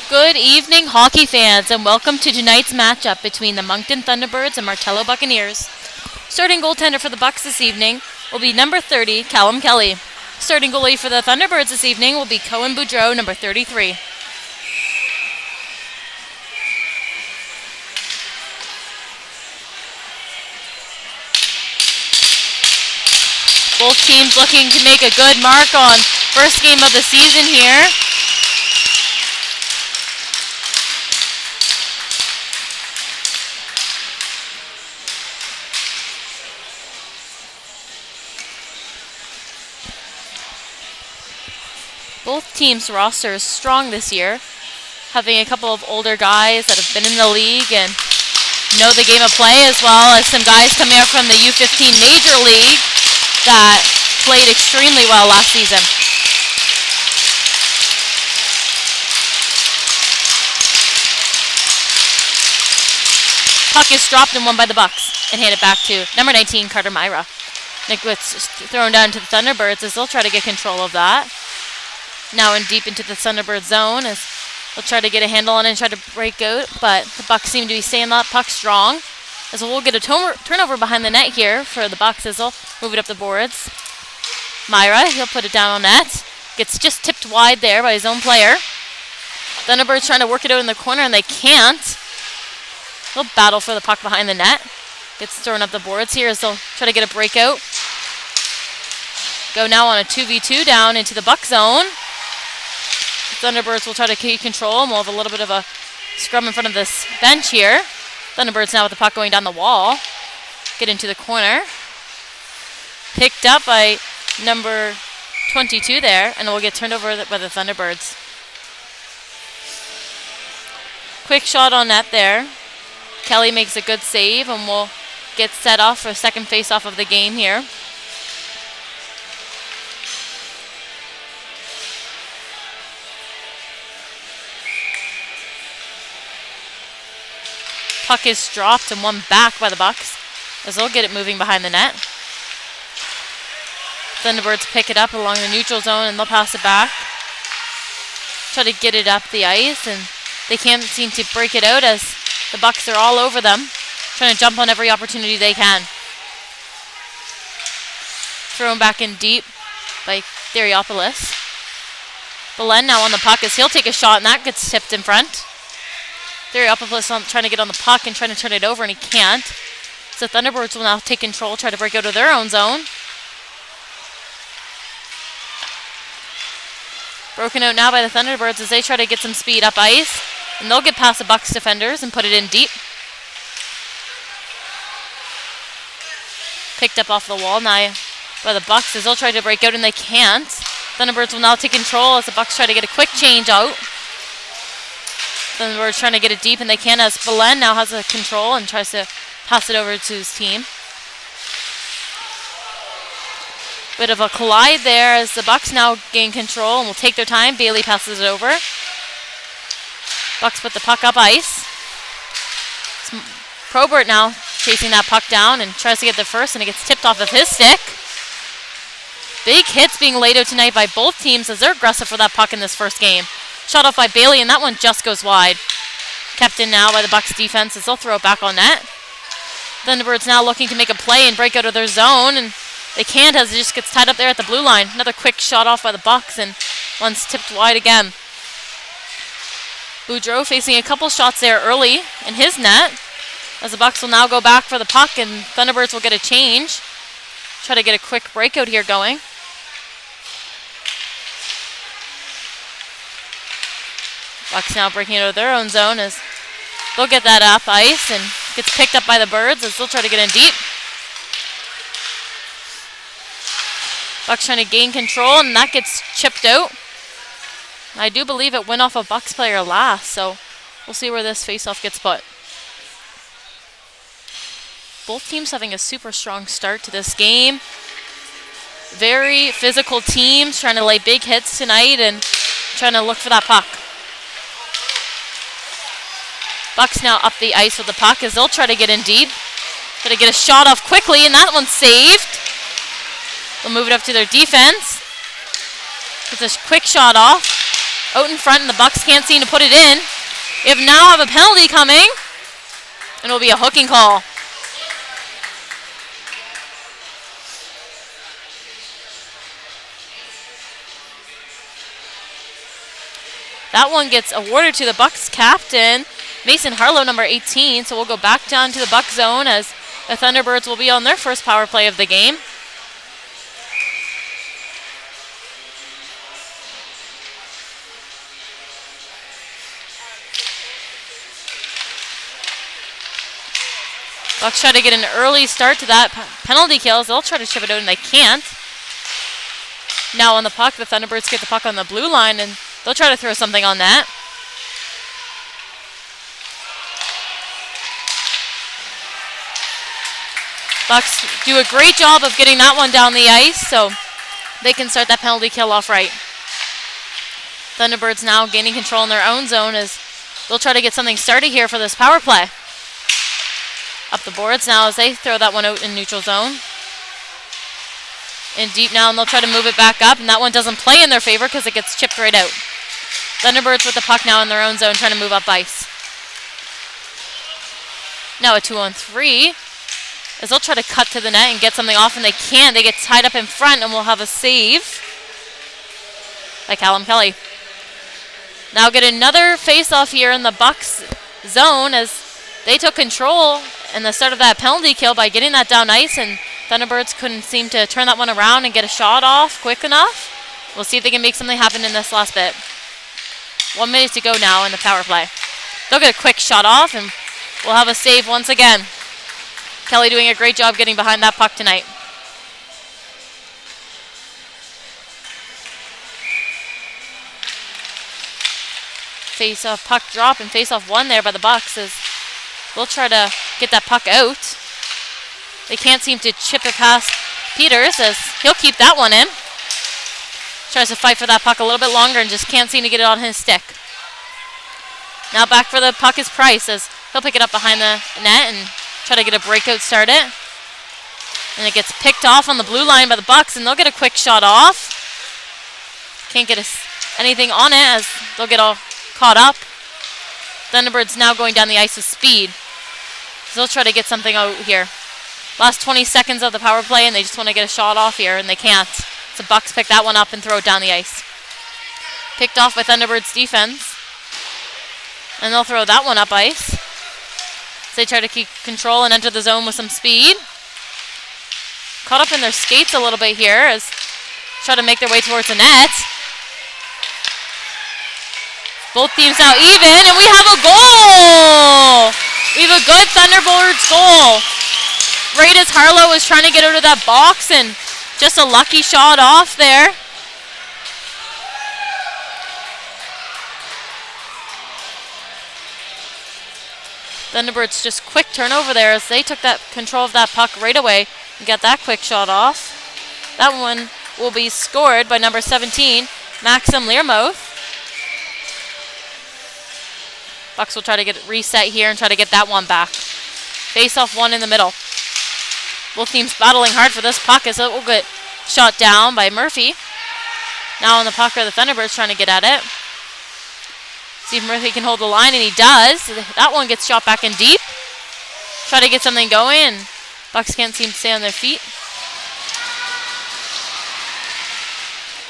Good evening, hockey fans, and welcome to tonight's matchup between the Moncton Thunderbirds and Martello Buccaneers. Starting goaltender for the Bucs this evening will be number 30, Callum Kelly. Starting goalie for the Thunderbirds this evening will be Cohen Boudreau, number 33. Both teams looking to make a good mark on first game of the season here. Both teams' roster is strong this year, having a couple of older guys that have been in the league and know the game of play, as well as some guys coming up from the U15 Major League that played extremely well last season. Puck is dropped and won by the Bucs and handed back to number 19, Carter Myra. Nick Witt's thrown down to the Thunderbirds as they'll try to get control of that. Now in deep into the Thunderbird zone as they'll try to get a handle on it and try to break out, but the Bucs seem to be staying that puck strong. As we'll get a turnover behind the net here for the Bucs as they'll move it up the boards. Myra, he'll put it down on net. Gets just tipped wide there by his own player. Thunderbirds trying to work it out in the corner and they can't. They'll battle for the puck behind the net. Gets thrown up the boards here as they'll try to get a breakout. Go now on a 2v2 down into the Buck zone. The Thunderbirds will try to keep control and we'll have a little bit of a scrum in front of this bench here. Thunderbirds now with the puck going down the wall. Get into the corner. Picked up by number 22 there, and it will get turned over by the Thunderbirds. Quick shot on net there. Kelly makes a good save and will get set off for a second face-off of the game here. Puck is dropped and won back by the Bucs as they'll get it moving behind the net. Thunderbirds pick it up along the neutral zone and they'll pass it back. Try to get it up the ice and they can't seem to break it out as the Bucs are all over them, trying to jump on every opportunity they can. Thrown back in deep by Theriopoulos. Belen now on the puck as he'll take a shot and that gets tipped in front. Theriopoulos trying to get on the puck and trying to turn it over and he can't. So Thunderbirds will now take control, try to break out of their own zone. Broken out now by the Thunderbirds as they try to get some speed up ice. And they'll get past the Bucs defenders and put it in deep. Picked up off the wall now by the Bucs as they'll try to break out and they can't. Thunderbirds will now take control as the Bucs try to get a quick change out. Thunderbirds trying to get it deep and they can as Belen now has a control and tries to pass it over to his team. Bit of a collide there as the Bucs now gain control and will take their time. Bailey passes it over. Bucs put the puck up ice. Probert now chasing that puck down and tries to get the first and it gets tipped off of his stick. Big hits being laid out tonight by both teams as they're aggressive for that puck in this first game. Shot off by Bailey and that one just goes wide. Kept in now by the Bucs defense as they'll throw it back on net. Thunderbirds now looking to make a play and break out of their zone and they can't as it just gets tied up there at the blue line. Another quick shot off by the Bucs and one's tipped wide again. Boudreau facing a couple shots there early in his net as the Bucs will now go back for the puck and Thunderbirds will get a change. Try to get a quick breakout here going. Bucs now breaking out of their own zone as they'll get that up ice and gets picked up by the Birds as they'll try to get in deep. Bucs trying to gain control and that gets chipped out. I do believe it went off a Bucs player last, so we'll see where this faceoff gets put. Both teams having a super strong start to this game. Very physical teams trying to lay big hits tonight and trying to look for that puck. Bucs now up the ice with the puck as they'll try to get in deep. Try to get a shot off quickly and that one's saved. They'll move it up to their defense. Gets a quick shot off out in front, and the Bucks can't seem to put it in. We now have a penalty coming, and it'll be a hooking call. That one gets awarded to the Bucks captain, Mason Harlow, number 18. So we'll go back down to the Buck zone as the Thunderbirds will be on their first power play of the game. Bucks try to get an early start to that penalty kills. They'll try to chip it out and they can't. Now on the puck, the Thunderbirds get the puck on the blue line and they'll try to throw something on that. Bucks do a great job of getting that one down the ice so they can start that penalty kill off right. Thunderbirds now gaining control in their own zone as they'll try to get something started here for this power play. Up the boards now as they throw that one out in neutral zone. In deep now, and they'll try to move it back up, and that one doesn't play in their favor because it gets chipped right out. Thunderbirds with the puck now in their own zone trying to move up ice. Now a 2-on-3 as they'll try to cut to the net and get something off, and they can't. They get tied up in front, and we'll have a save by Callum Kelly. Now get another face-off here in the Bucks zone as they took control in the start of that penalty kill by getting that down ice, and Thunderbirds couldn't seem to turn that one around and get a shot off quick enough. We'll see if they can make something happen in this last bit. 1 minute to go now in the power play. They'll get a quick shot off, and we'll have a save once again. Kelly doing a great job getting behind that puck tonight. Face-off puck drop and face-off one there by the Bucks as they'll try to get that puck out. They can't seem to chip it past Peters as he'll keep that one in. Tries to fight for that puck a little bit longer and just can't seem to get it on his stick. Now back for the puck is Price as he'll pick it up behind the net and try to get a breakout started. And it gets picked off on the blue line by the Bucks, and they'll get a quick shot off. Can't get anything on it as they'll get all caught up. Thunderbirds now going down the ice with speed. So they'll try to get something out here. Last 20 seconds of the power play, and they just want to get a shot off here, and they can't. So Bucks pick that one up and throw it down the ice. Picked off by Thunderbirds defense. And they'll throw that one up ice. So they try to keep control and enter the zone with some speed. Caught up in their skates a little bit here as try to make their way towards the net. Both teams now even, and we have a goal! We have a good Thunderbirds goal. Right as Harlow was trying to get out of that box, and just a lucky shot off there. Thunderbirds just quick turnover there as they took that control of that puck right away and got that quick shot off. That one will be scored by number 17, Maxim Learmouth. Bucks will try to get it reset here and try to get that one back. Face off one in the middle. Both teams battling hard for this puck as it will get shot down by Murphy. Now on the puck are the Thunderbirds trying to get at it. See if Murphy can hold the line, and he does. That one gets shot back in deep. Try to get something going, and Bucks can't seem to stay on their feet.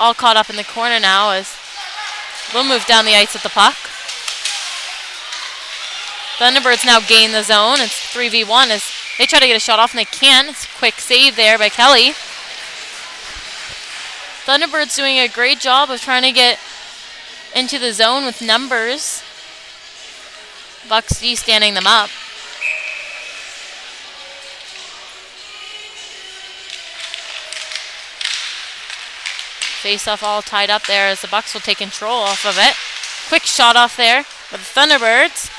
All caught up in the corner now as we'll move down the ice with the puck. Thunderbirds now gain the zone. It's 3v1 as they try to get a shot off and they can't. It's a quick save there by Kelly. Thunderbirds doing a great job of trying to get into the zone with numbers. Bucks D standing them up. Face off all tied up there as the Bucks will take control off of it. Quick shot off there with the Thunderbirds.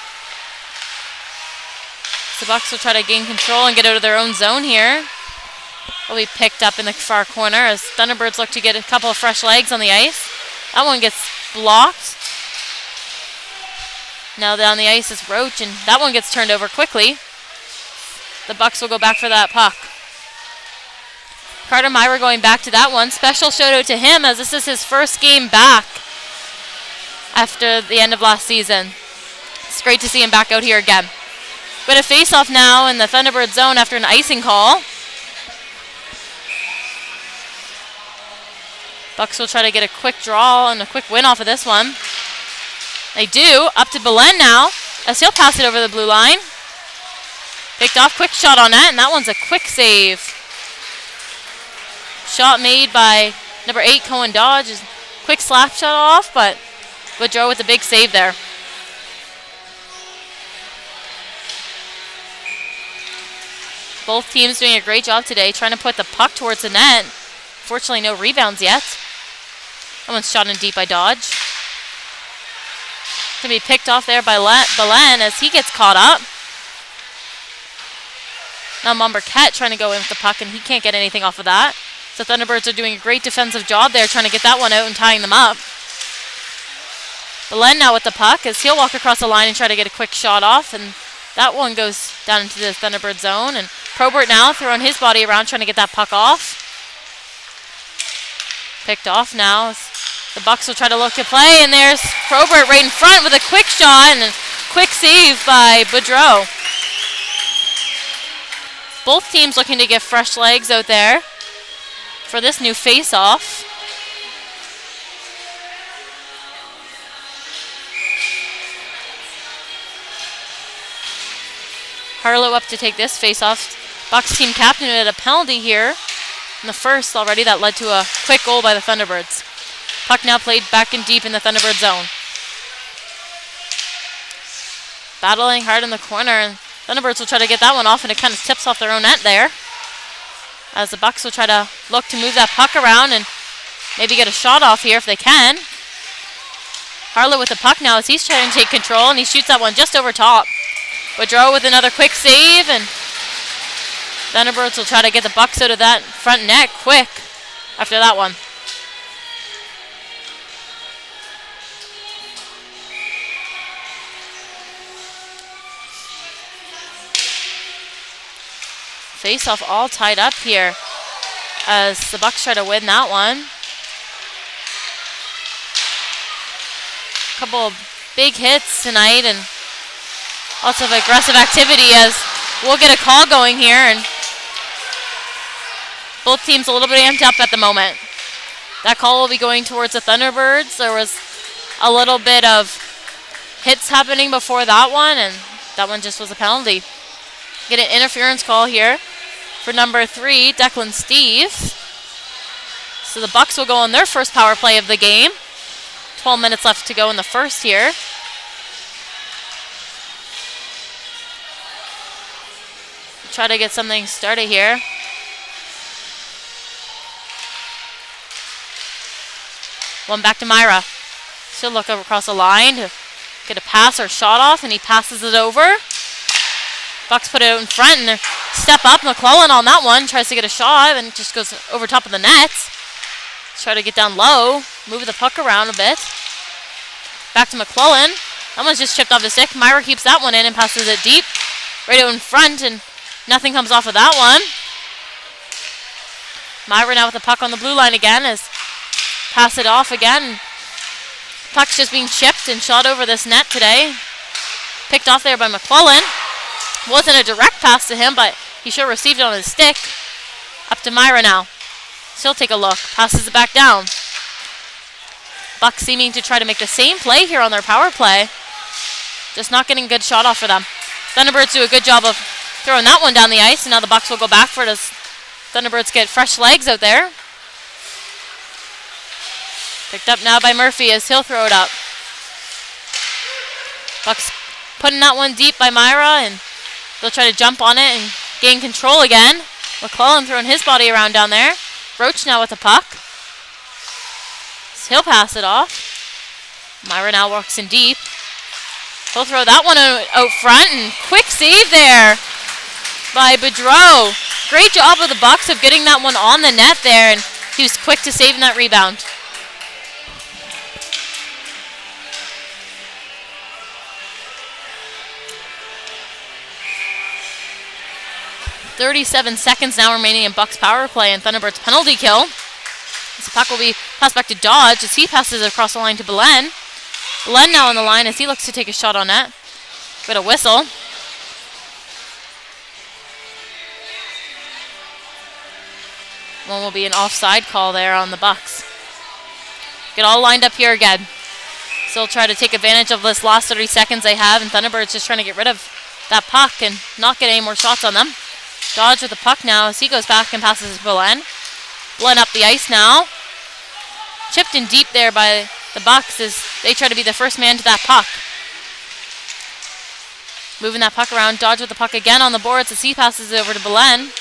The Bucks will try to gain control and get out of their own zone here. Will be picked up in the far corner as Thunderbirds look to get a couple of fresh legs on the ice. That one gets blocked. Now down the ice is Roach, and that one gets turned over quickly. The Bucks will go back for that puck. Carter Myra going back to that one. Special shout out to him as this is his first game back. after the end of last season. It's great to see him back out here again. We got a face-off now in the Thunderbird zone after an icing call. Bucks will try to get a quick draw and a quick win off of this one. They do. Up to Belen now, as he'll pass it over the blue line. Picked off, quick shot on net, and that one's a quick save. Shot made by number 8, Cohen Dodge. Quick slap shot off, but Woodrow with a big save there. Both teams doing a great job today, trying to put the puck towards the net. Fortunately, no rebounds yet. That one's shot in deep by Dodge. Going to be picked off there by Belen as he gets caught up. Now Mombercat trying to go in with the puck, and he can't get anything off of that. So Thunderbirds are doing a great defensive job there, trying to get that one out and tying them up. Belen now with the puck as he'll walk across the line and try to get a quick shot off, and that one goes down into the Thunderbird zone. And Probert now throwing his body around, trying to get that puck off. Picked off now. The Bucks will try to look to play, and there's Probert right in front with a quick shot and a quick save by Boudreau. Both teams looking to get fresh legs out there for this new face-off. Harlow up to take this face-off. Bucks team captain had a penalty here in the first already that led to a quick goal by the Thunderbirds. Puck now played back in deep in the Thunderbird zone. Battling hard in the corner, and Thunderbirds will try to get that one off, and it kind of tips off their own net there. As the Bucks will try to look to move that puck around and maybe get a shot off here if they can. Harlow with the puck now as he's trying to take control, and he shoots that one just over top. Woodrow with another quick save, and Thunderbirds will try to get the Bucks out of that front net quick after that one. Face-off all tied up here as the Bucks try to win that one. Couple of big hits tonight and lots of aggressive activity as we'll get a call going here, and both teams a little bit amped up at the moment. That call will be going towards the Thunderbirds. There was a little bit of hits happening before that one, and that one just was a penalty. Get an interference call here for number 3, Declan Steves. So the Bucks will go on their first power play of the game. 12 minutes left to go in the first here. Try to get something started here. One back to Myra. She'll look over across the line to get a pass or shot off, and he passes it over. Bucks put it out in front and step up. McClellan on that one tries to get a shot and it just goes over top of the net. Try to get down low, move the puck around a bit. Back to McClellan. That one's just chipped off the stick. Myra keeps that one in and passes it deep, right out in front, and nothing comes off of that one. Myra now with the puck on the blue line again as pass it off again. Puck's just being chipped and shot over this net today. Picked off there by McClellan. Wasn't a direct pass to him, but he sure received it on his stick. Up to Myra now. She'll take a look. Passes it back down. Bucks seeming to try to make the same play here on their power play. Just not getting a good shot off for them. Thunderbirds do a good job of throwing that one down the ice, and now the Bucks will go back for it as Thunderbirds get fresh legs out there. Picked up now by Murphy as he'll throw it up. Bucks putting that one deep by Myra, and they'll try to jump on it and gain control again. McClellan throwing his body around down there. Roach now with the puck. So he'll pass it off. Myra now walks in deep. He'll throw that one out front, and quick save there by Boudreau. Great job of the Bucks of getting that one on the net there, and he was quick to saving that rebound. .37 seconds now remaining in Bucks power play and Thunderbirds penalty kill. This puck will be passed back to Dodge as he passes it across the line to Belen. Glenn now on the line as he looks to take a shot on net. Bit of whistle. One will be an offside call there on the Bucks. Get all lined up here again. Still try to take advantage of this last 30 seconds they have, and Thunderbirds just trying to get rid of that puck and not get any more shots on them. Dodge with the puck now as he goes back and passes to Belen. Belen up the ice now. Chipped in deep there by the Bucks as they try to be the first man to that puck. Moving that puck around. Dodge with the puck again on the boards as he passes it over to Belen.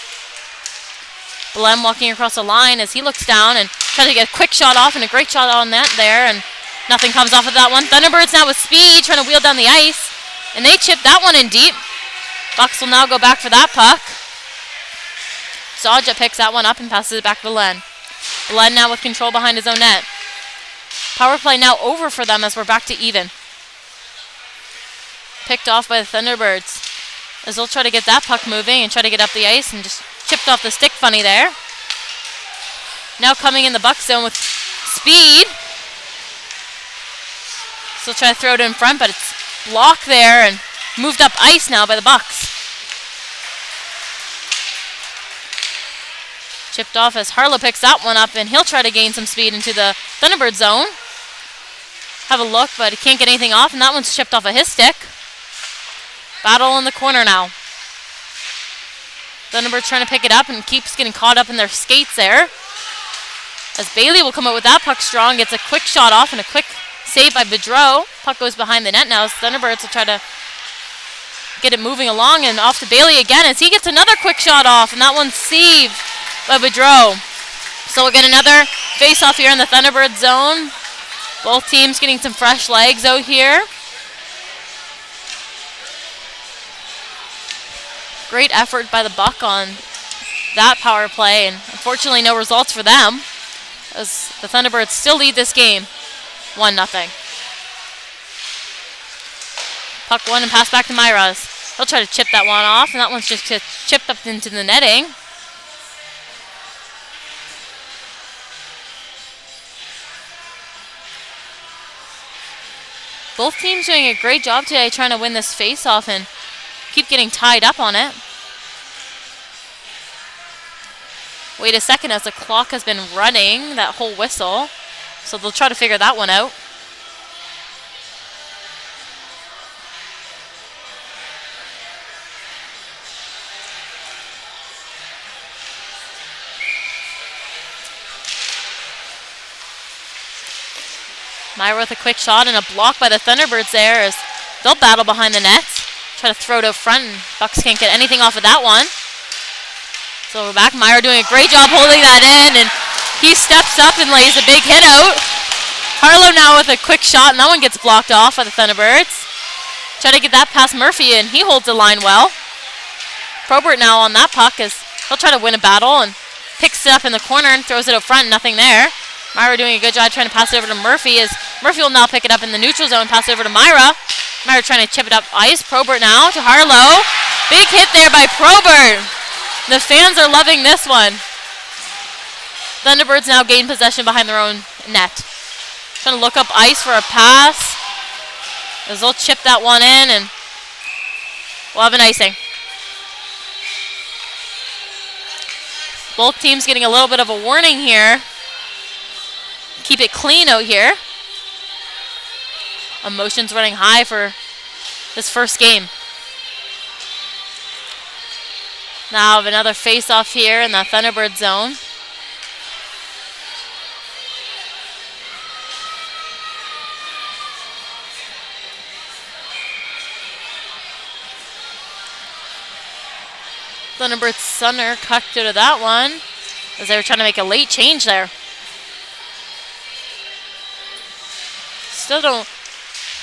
Belen walking across the line as he looks down and tries to get a quick shot off, and a great shot on that there, and nothing comes off of that one. Thunderbirds now with speed trying to wheel down the ice, and they chip that one in deep. Bucks will now go back for that puck. Zaja picks that one up and passes it back to Belen. Belen now with control behind his own net. Power play now over for them as we're back to even. Picked off by the Thunderbirds as they'll try to get that puck moving and try to get up the ice, and just chipped off the stick funny there. Now coming in the Buck zone with speed. Still try to throw it in front, but it's blocked there and moved up ice now by the Bucks. Chipped off as Harlow picks that one up, and he'll try to gain some speed into the Thunderbird zone. Have a look, but he can't get anything off, and that one's chipped off of his stick. Battle in the corner now. Thunderbirds trying to pick it up and keeps getting caught up in their skates there. As Bailey will come out with that puck strong, gets a quick shot off and a quick save by Bedreau. Puck goes behind the net now as Thunderbirds will try to get it moving along, and off to Bailey again as he gets another quick shot off, and that one's saved by Bedreau. So we'll get another face-off here in the Thunderbird zone. Both teams getting some fresh legs out here. Great effort by the Buck on that power play, and unfortunately no results for them as the Thunderbirds still lead this game 1-0. Puck one and pass back to Myras. They'll try to chip that one off, and that one's just chipped up into the netting. Both teams doing a great job today trying to win this face-off and keep getting tied up on it. Wait a second as the clock has been running, that whole whistle. So they'll try to figure that one out. Myra with a quick shot and a block by the Thunderbirds there as they'll battle behind the nets. Try to throw it out front, and Bucks can't get anything off of that one. So we're back. Myra doing a great job holding that in, and he steps up and lays a big hit out. Harlow now with a quick shot, and that one gets blocked off by the Thunderbirds. Try to get that past Murphy, and he holds the line well. Probert now on that puck as he'll try to win a battle and picks it up in the corner and throws it out front, nothing there. Myra doing a good job trying to pass it over to Murphy as Murphy will now pick it up in the neutral zone, pass it over to Myra. Myra trying to chip it up ice. Probert now to Harlow. Big hit there by Probert. The fans are loving this one. Thunderbirds now gain possession behind their own net. Trying to look up ice for a pass. As they'll chip that one in, and we'll have an icing. Both teams getting a little bit of a warning here. Keep it clean out here. Emotions running high for this first game. Now have another face-off here in the Thunderbird zone. Thunderbird center cut out of that one as they were trying to make a late change there. Still don't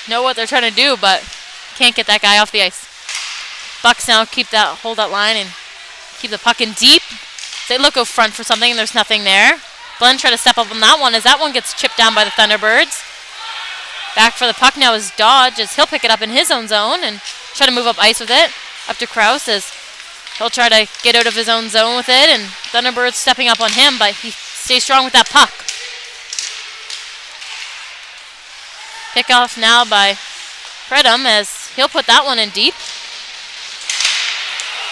know what they're trying to do, but can't get that guy off the ice. Bucks now hold that line and keep the puck in deep. They look out front for something and there's nothing there. Glenn try to step up on that one as that one gets chipped down by the Thunderbirds. Back for the puck now is Dodge as he'll pick it up in his own zone and try to move up ice with it. Up to Krause as he'll try to get out of his own zone with it, and Thunderbirds stepping up on him, but he stays strong with that puck. Pick off now by Predum as he'll put that one in deep.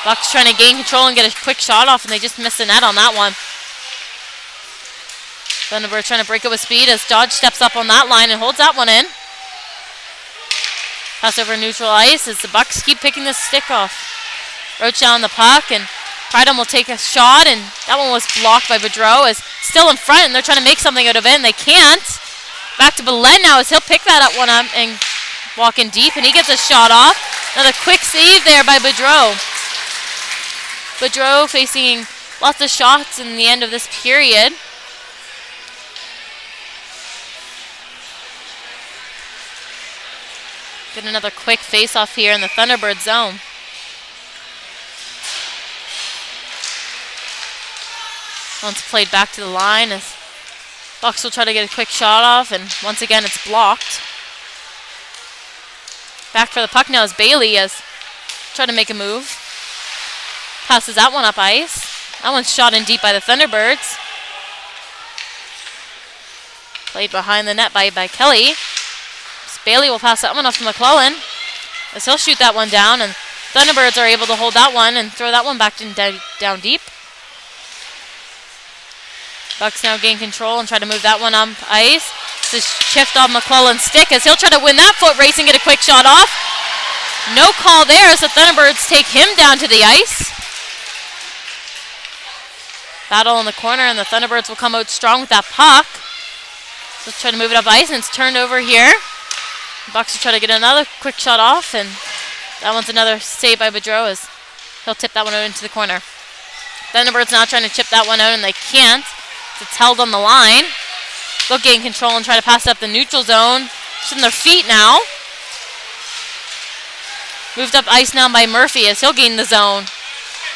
Bucks trying to gain control and get a quick shot off, and they just missed the net on that one. Thunderbird trying to break it with speed as Dodge steps up on that line and holds that one in. Pass over neutral ice as the Bucks keep picking the stick off. Roach down the puck, and Predum will take a shot, and that one was blocked by Boudreau. Is still in front, and they're trying to make something out of it, and they can't. Back to Belen now as he'll pick that up one up and walk in deep, and he gets a shot off. Another quick save there by Boudreau. Boudreau facing lots of shots in the end of this period. Get another quick face-off here in the Thunderbird zone. Once played back to the line as Bucks will try to get a quick shot off, and once again it's blocked. Back for the puck now is Bailey as trying to make a move. Passes that one up ice. That one's shot in deep by the Thunderbirds. Played behind the net by Kelly. Bailey will pass that one off to McClellan as he'll shoot that one down, and Thunderbirds are able to hold that one and throw that one back down deep. Bucks now gain control and try to move that one up ice. This chipped off McClellan's stick as he'll try to win that foot race and get a quick shot off. No call there as the Thunderbirds take him down to the ice. Battle in the corner, and the Thunderbirds will come out strong with that puck. They'll try to move it up ice, and it's turned over here. Bucks will try to get another quick shot off, and that one's another save by Boudreau as he'll tip that one out into the corner. Thunderbirds now trying to chip that one out, and they can't. It's held on the line. They'll gain control and try to pass up the neutral zone. Just on their feet now. Moved up ice now by Murphy as he'll gain the zone.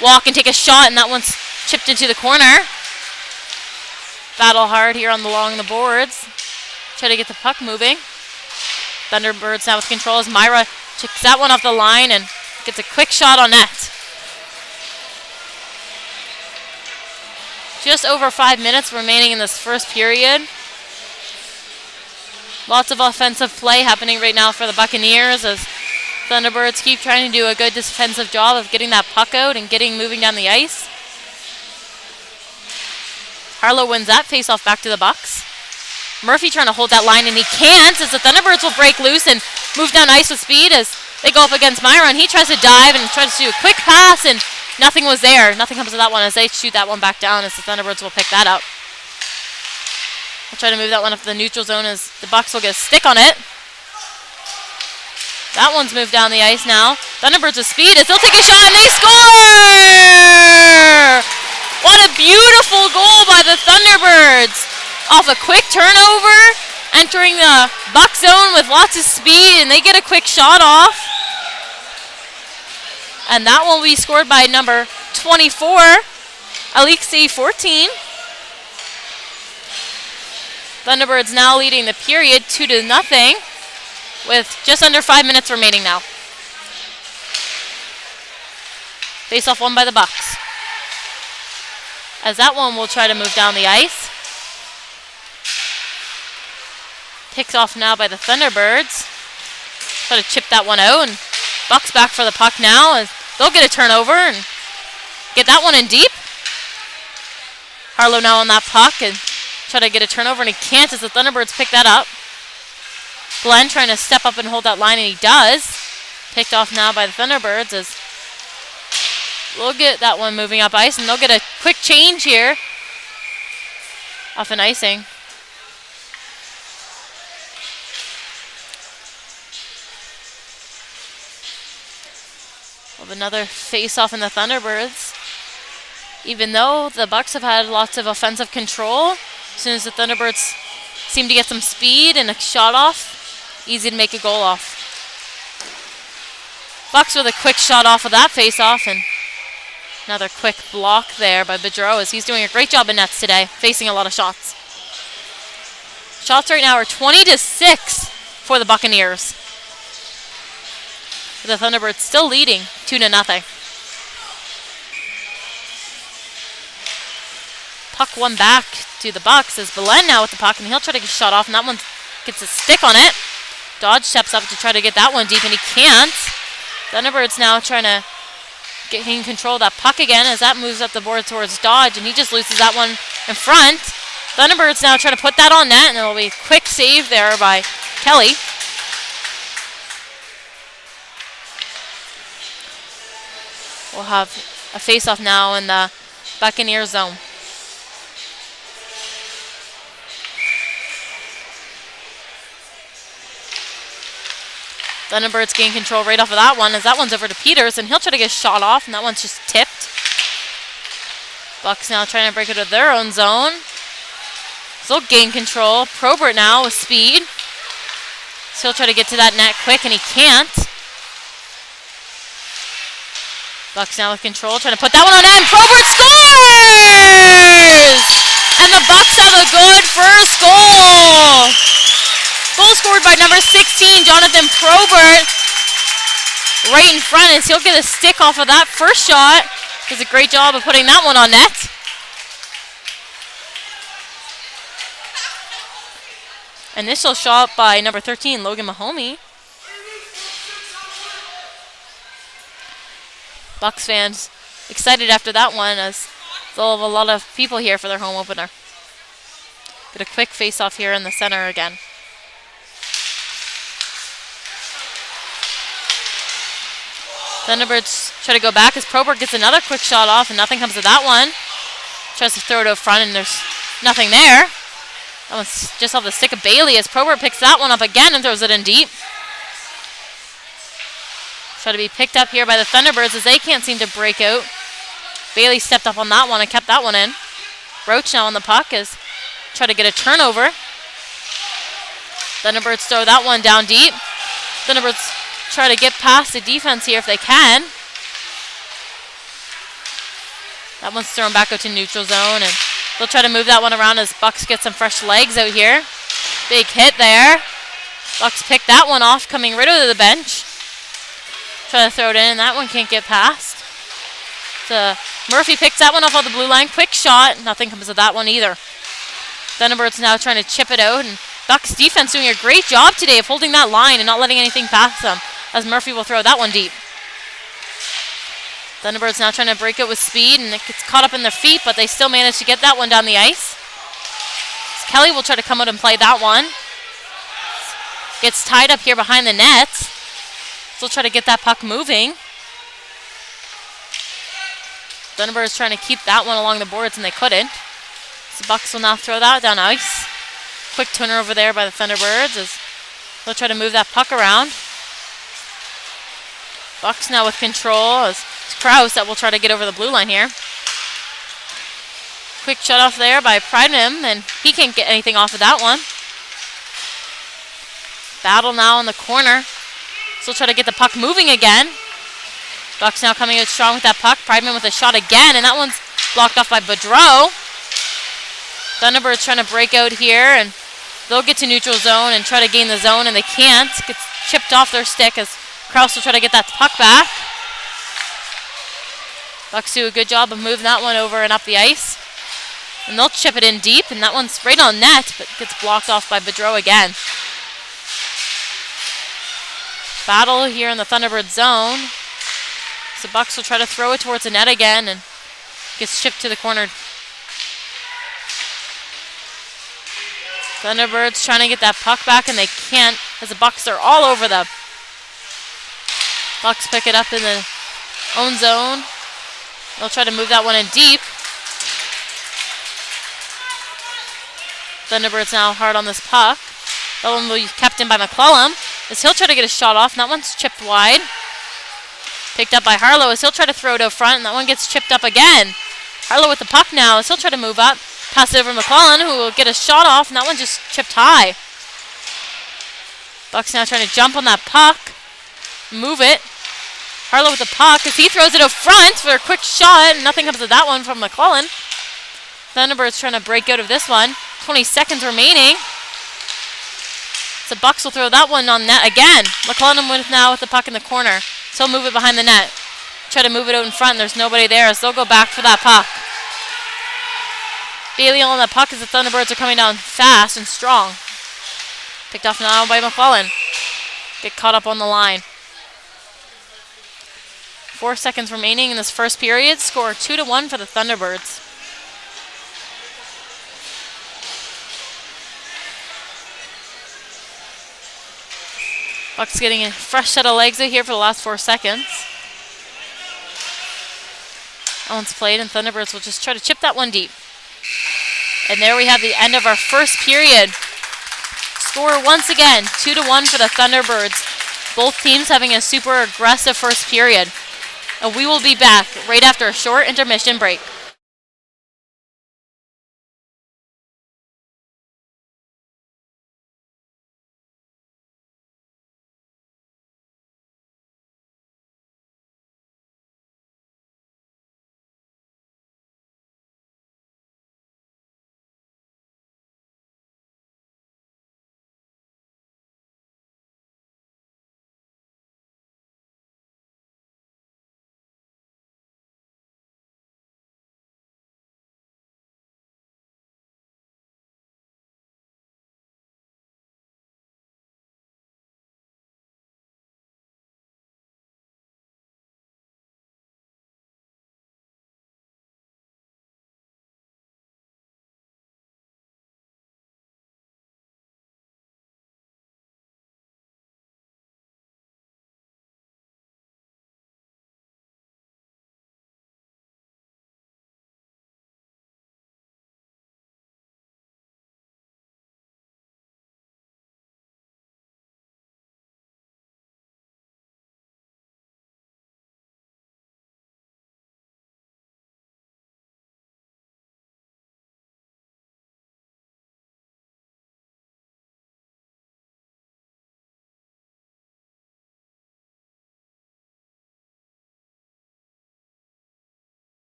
Walk and take a shot, and that one's chipped into the corner. Battle hard here along the boards. Try to get the puck moving. Thunderbirds now with control as Myra checks that one off the line and gets a quick shot on net. Just over 5 minutes remaining in this first period. Lots of offensive play happening right now for the Buccaneers as Thunderbirds keep trying to do a good defensive job of getting that puck out and moving down the ice. Harlow wins that face-off back to the Bucks. Murphy trying to hold that line, and he can't as the Thunderbirds will break loose and move down ice with speed as they go up against Myra, and he tries to dive and tries to do a quick pass, and nothing was there. Nothing comes of that one as they shoot that one back down as the Thunderbirds will pick that up. They'll try to move that one up to the neutral zone as the Bucks will get a stick on it. That one's moved down the ice now. Thunderbirds with speed as they'll take a shot, and they score! What a beautiful goal by the Thunderbirds! Off a quick turnover, entering the Buck zone with lots of speed, and they get a quick shot off. And that one will be scored by number 24, Alexei 14. Thunderbirds now leading the period 2-0 with just under 5 minutes remaining now. Face-off won by the Bucks. As that one will try to move down the ice. Picked off now by the Thunderbirds. Try to chip that one out, and Bucks back for the puck now as they'll get a turnover and get that one in deep. Harlow now on that puck and try to get a turnover, and he can't as the Thunderbirds pick that up. Glenn trying to step up and hold that line, and he does. Picked off now by the Thunderbirds as we'll get that one moving up ice, and they'll get a quick change here off an icing. Of another face-off in the Thunderbirds. Even though the Bucks have had lots of offensive control, as soon as the Thunderbirds seem to get some speed and a shot off, easy to make a goal off. Bucks with a quick shot off of that face-off, and another quick block there by Boudreau as he's doing a great job in nets today, facing a lot of shots. Shots right now are 20-6 for the Buccaneers. The Thunderbirds still leading 2-0. Puck won back to the Bucks as Belen now with the puck, and he'll try to get a shot off, and that one gets a stick on it. Dodge steps up to try to get that one deep, and he can't. Thunderbirds now trying to gain control of that puck again as that moves up the board towards Dodge, and he just loses that one in front. Thunderbirds now trying to put that on net, and it'll be a quick save there by Kelly. We'll have a face-off now in the Buccaneers zone. Thunderbirds gain control right off of that one as that one's over to Peters, and he'll try to get a shot off, and that one's just tipped. Bucks now trying to break it to their own zone. So they'll gain control. Probert now with speed. So he'll try to get to that net quick, and he can't. Bucks now with control, trying to put that one on net, and Probert scores! And the Bucks have a good first goal. Goal scored by number 16, Jonathan Probert. Right in front, as he'll get a stick off of that first shot. Does a great job of putting that one on net. Initial shot by number 13, Logan Mahomey. Bucks fans excited after that one as they'll have a lot of people here for their home opener. Get a quick face-off here in the center again. Thunderbirds try to go back as Probert gets another quick shot off, and nothing comes of that one. Tries to throw it out front, and there's nothing there. That one's just off the stick of Bailey as Probert picks that one up again and throws it in deep. Try to be picked up here by the Thunderbirds as they can't seem to break out. Bailey stepped up on that one and kept that one in. Roach now on the puck as try to get a turnover. Thunderbirds throw that one down deep. Thunderbirds try to get past the defense here if they can. That one's thrown back out to neutral zone, and they'll try to move that one around as Bucks get some fresh legs out here. Big hit there. Bucks pick that one off, coming right out of the bench. Try to throw it in, and that one can't get past. So Murphy picks that one off the blue line. Quick shot. Nothing comes of that one either. Thunderbirds now trying to chip it out, and Bucks defense doing a great job today of holding that line and not letting anything pass them, as Murphy will throw that one deep. Thunderbirds now trying to break it with speed, and it gets caught up in their feet, but they still manage to get that one down the ice. So Kelly will try to come out and play that one. Gets tied up here behind the net. Still try to get that puck moving. Thunderbirds trying to keep that one along the boards, and they couldn't. So Bucks will now throw that down ice. Quick turnover there by the Thunderbirds as they'll try to move that puck around. Bucks now with control as it's Krause that will try to get over the blue line here. Quick shut off there by Prideham, and he can't get anything off of that one. Battle now in the corner. Still try to get the puck moving again. Bucks now coming out strong with that puck. Prideham with a shot again, and that one's blocked off by Boudreau. Thunderbirds trying to break out here, and they'll get to neutral zone and try to gain the zone, and they can't. Gets chipped off their stick as Krause will try to get that puck back. Bucks do a good job of moving that one over and up the ice. And they'll chip it in deep, and that one's right on net, but gets blocked off by Boudreau again. Battle here in the Thunderbird zone. So Bucks will try to throw it towards the net again, and gets chipped to the corner. Thunderbirds trying to get that puck back, and they can't as the Bucks are all over them. Bucks pick it up in the own zone. They'll try to move that one in deep. Thunderbirds now hard on this puck. That one will be kept in by McClellan as he'll try to get a shot off, and that one's chipped wide. Picked up by Harlow as he'll try to throw it out front, and that one gets chipped up again. Harlow with the puck now as he'll try to move up. Pass it over to McClellan, who will get a shot off, and that one just chipped high. Bucks now trying to jump on that puck. Move it. Harlow with the puck as he throws it out front for a quick shot, and nothing comes of that one from McClellan. Thunderbirds trying to break out of this one. 20 seconds remaining. So Bucks will throw that one on net again. McClellan with now with the puck in the corner. So he'll move it behind the net. Try to move it out in front, and there's nobody there as they'll go back for that puck. Bailey on the puck as the Thunderbirds are coming down fast and strong. Picked off now by McClellan. get caught up on the line. 4 seconds remaining in this first period. Score 2-1 for the Thunderbirds. Bucks getting a fresh set of legs out here for the last 4 seconds. That one's played, and Thunderbirds will just try to chip that one deep. And there we have the end of our first period. Score once again, 2-1 for the Thunderbirds. Both teams having a super aggressive first period. And we will be back right after a short intermission break.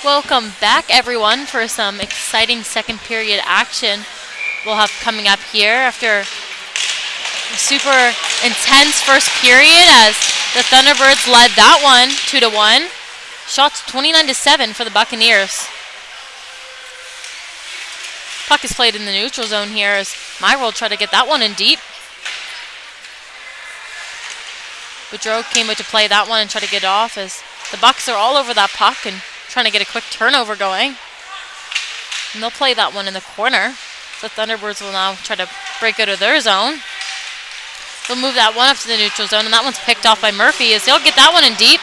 Welcome back, everyone, for some exciting second period action we'll have coming up here after a super intense first period as the Thunderbirds led that one 2-1. Shots 29-7 for the Buccaneers. Puck is played in the neutral zone here as Myra will try to get that one in deep. Boudreau came out to play that one and try to get it off as the Bucks are all over that puck and trying to get a quick turnover going. And they'll play that one in the corner. The Thunderbirds will now try to break out of their zone. They'll move that one up to the neutral zone, and that one's picked off by Murphy as he'll get that one in deep.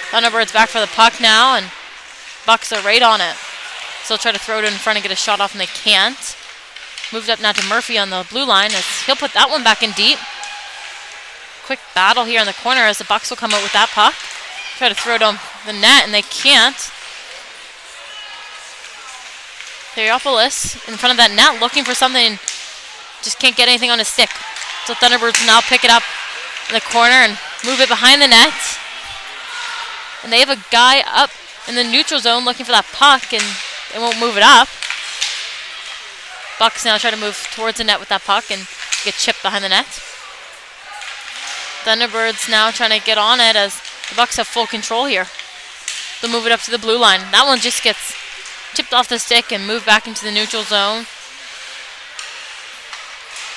Thunderbirds back for the puck now, and Bucks are right on it. So they'll try to throw it in front and get a shot off, and they can't. Moved up now to Murphy on the blue line as he'll put that one back in deep. Quick battle here in the corner as the Bucks will come out with that puck. Try to throw it on the net, and they can't. Theriopoulos in front of that net looking for something, just can't get anything on his stick. So Thunderbirds now pick it up in the corner and move it behind the net. And they have a guy up in the neutral zone looking for that puck, and they won't move it up. Bucks now try to move towards the net with that puck and get chipped behind the net. Thunderbirds now trying to get on it as the Bucks have full control here. They'll move it up to the blue line. That one just gets tipped off the stick and moved back into the neutral zone.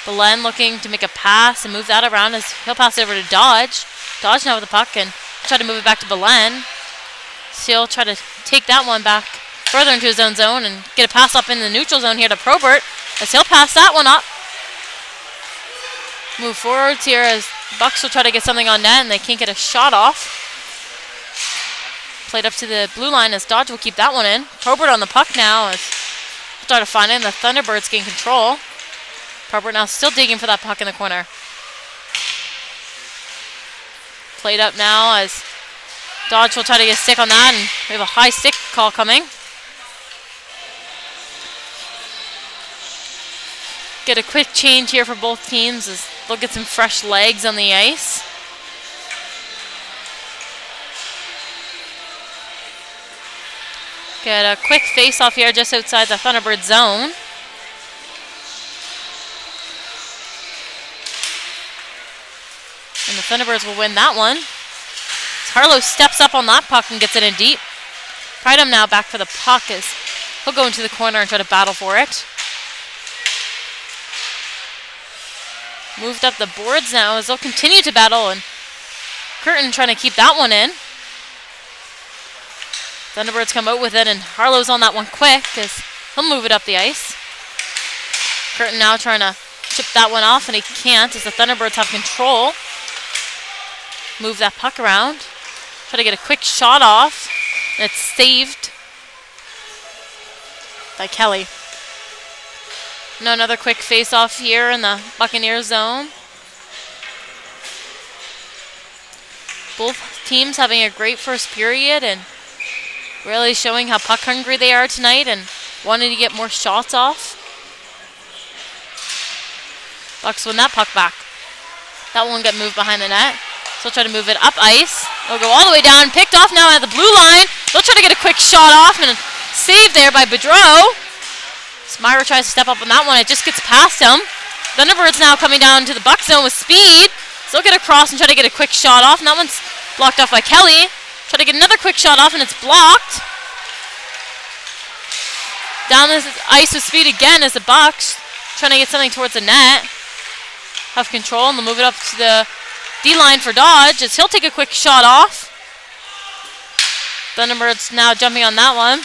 Belen looking to make a pass and move that around as he'll pass it over to Dodge. Dodge now with the puck and try to move it back to Belen. So he'll try to take that one back further into his own zone and get a pass up in the neutral zone here to Probert as he'll pass that one up. Move forwards here as Bucks will try to get something on net and they can't get a shot off. Played up to the blue line as Dodge will keep that one in. Probert on the puck now as he'll try to find it and the Thunderbirds gain control. Probert now still digging for that puck in the corner. Played up now as Dodge will try to get a stick on that, and we have a high stick call coming. Get a quick change here for both teams as they'll get some fresh legs on the ice. Get a quick face-off here just outside the Thunderbird zone. And the Thunderbirds will win that one. Harlow steps up on that puck and gets it in deep. Pridham now back for the puck as he'll go into the corner and try to battle for it. Moved up the boards now as they'll continue to battle, and Curtin trying to keep that one in. Thunderbirds come out with it, and Harlow's on that one quick as he'll move it up the ice. Curtin now trying to chip that one off, and he can't as the Thunderbirds have control. Move that puck around. Try to get a quick shot off, and it's saved by Kelly. Now another quick face-off here in the Buccaneers zone. Both teams having a great first period and really showing how puck hungry they are tonight and wanting to get more shots off. Bucks win that puck back. That one got moved behind the net. So they'll try to move it up ice. They'll go all the way down. Picked off now at the blue line. They'll try to get a quick shot off and a save there by Boudreau. Myra tries to step up on that one. It just gets past him. Thunderbirds now coming down to the Buck zone with speed. So they'll get across and try to get a quick shot off. And that one's blocked off by Kelly. Try to get another quick shot off and it's blocked. Down the ice with speed again as the Bucks trying to get something towards the net. Have control and they'll move it up to the D-line for Dodge as he'll take a quick shot off. Thunderbirds now jumping on that one.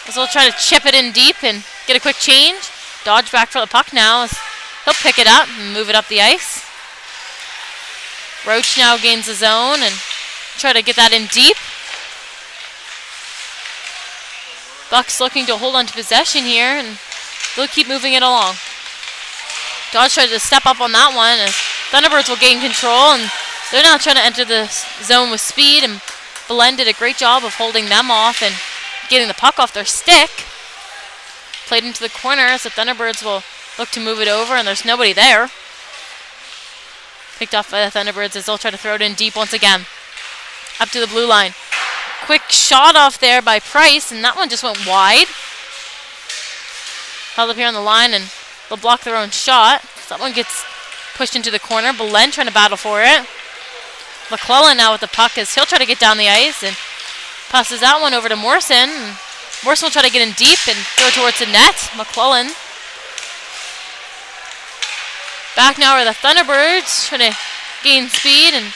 As they'll try to chip it in deep and get a quick change. Dodge back for the puck now as he'll pick it up and move it up the ice. Roach now gains the zone and try to get that in deep. Bucks looking to hold on to possession here and they'll keep moving it along. Dodge tried to step up on that one as Thunderbirds will gain control and they're now trying to enter the zone with speed, and Belen did a great job of holding them off and getting the puck off their stick. Played into the corner as the Thunderbirds will look to move it over and there's nobody there. Picked off by the Thunderbirds as they'll try to throw it in deep once again. Up to the blue line. quick shot off there by Price, and that one just went wide. Held up here on the line, and they'll block their own shot. So that one gets pushed into the corner. Belen trying to battle for it. McClellan now with the puck as he'll try to get down the ice and passes that one over to Morrison. Morrison will try to get in deep and throw towards the net. McClellan. Back now are the Thunderbirds trying to gain speed, and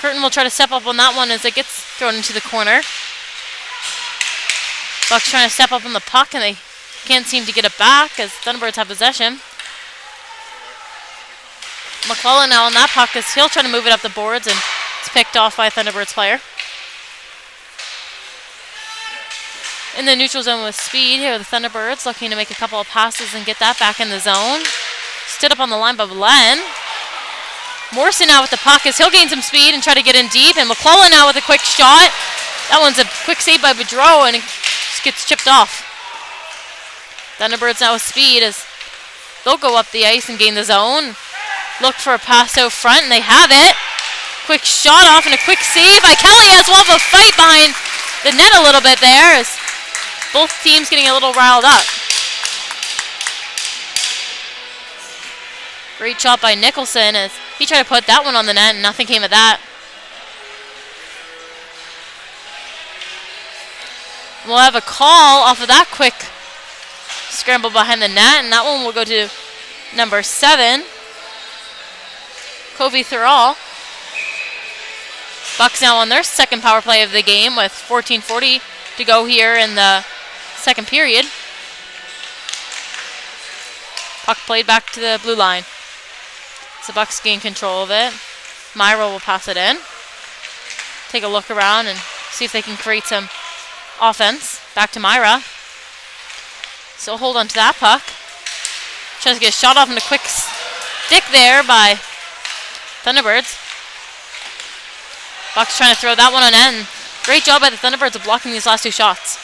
Curtin will try to step up on that one as it gets thrown into the corner. Bucks trying to step up on the puck, and they can't seem to get it back as Thunderbirds have possession. McClellan now on that puck as he'll try to move it up the boards, and it's picked off by a Thunderbirds player. In the neutral zone with speed, here are the Thunderbirds looking to make a couple of passes and get that back in the zone. Stood up on the line by Belen. Morrison now with the puck as he'll gain some speed and try to get in deep, and McClellan now with a quick shot. That one's a quick save by Boudreau, and it just gets chipped off. Thunderbirds now with speed as they'll go up the ice and gain the zone. Look for a pass out front, and they have it. Quick shot off and a quick save by Kelly as we'll have a fight behind the net a little bit there as both teams getting a little riled up. Great shot by Nicholson as he tried to put that one on the net and nothing came of that. We'll have a call off of that quick scramble behind the net, and that one will go to number 7, Covey Thural. Bucks now on their second power play of the game with 14:40 to go here in the second period. Puck played back to the blue line. So Bucks gain control of it. Myra will pass it in. Take a look around and see if they can create some offense. Back to Myra. So hold on to that puck. Tries to get a shot off and a quick stick there by Thunderbirds. Bucks trying to throw that one on end. Great job by the Thunderbirds of blocking these last two shots.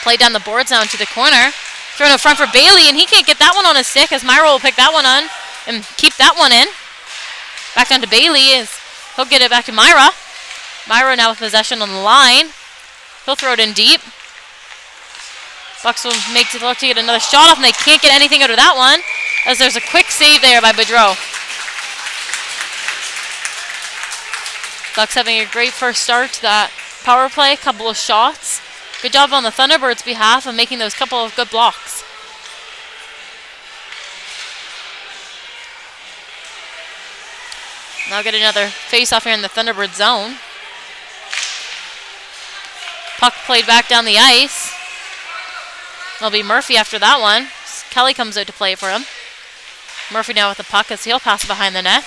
Played down the boards now into the corner. Thrown out front for Bailey, and he can't get that one on his stick as Myra will pick that one on and keep that one in. Back down to Bailey as he'll get it back to Myra. Myra now with possession on the line. He'll throw it in deep. Bucks will make the look to get another shot off, and they can't get anything out of that one as there's a quick save there by Boudreau. Bucks having a great first start to that power play, couple of shots. Good job on the Thunderbirds' behalf of making those couple of good blocks. Now get another face-off here in the Thunderbird zone. Puck played back down the ice. It'll be Murphy after that one. Kelly comes out to play it for him. Murphy now with the puck as he'll pass it behind the net.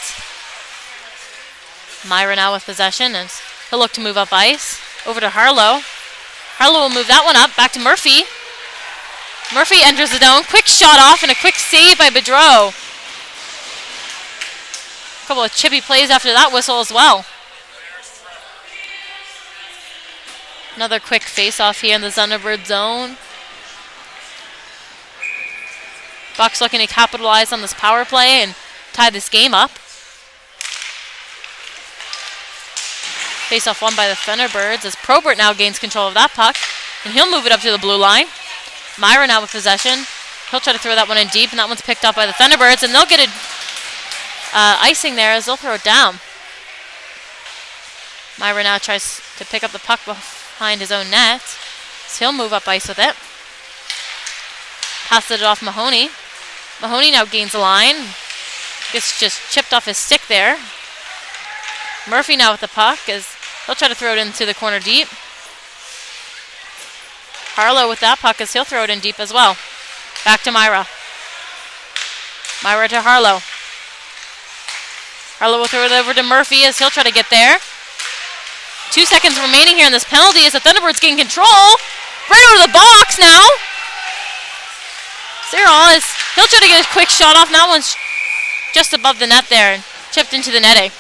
Myra now with possession and he'll look to move up ice. Over to Harlow. Harlow will move that one up. Back to Murphy. Murphy enters the zone. Quick shot off and a quick save by Boudreau. A couple of chippy plays after that whistle as well. Another quick face-off here in the Thunderbird zone. Bucks looking to capitalize on this power play and tie this game up. Face-off won by the Thunderbirds as Probert now gains control of that puck, and he'll move it up to the blue line. Myra now with possession. He'll try to throw that one in deep, and that one's picked up by the Thunderbirds, and they'll get it icing there as they'll throw it down. Myra now tries to pick up the puck behind his own net, so he'll move up ice with it. Passes it off Mahoney. Mahoney now gains the line. Gets just chipped off his stick there. Murphy now with the puck as he'll try to throw it into the corner deep. Harlow with that puck as he'll throw it in deep as well. Back to Myra. Myra to Harlow. Harlow will throw it over to Murphy as he'll try to get there. 2 seconds remaining here in this penalty as the Thunderbirds gain control. Right over the box now. Cyril is he'll try to get a quick shot off, and that one's just above the net there and chipped into the netting.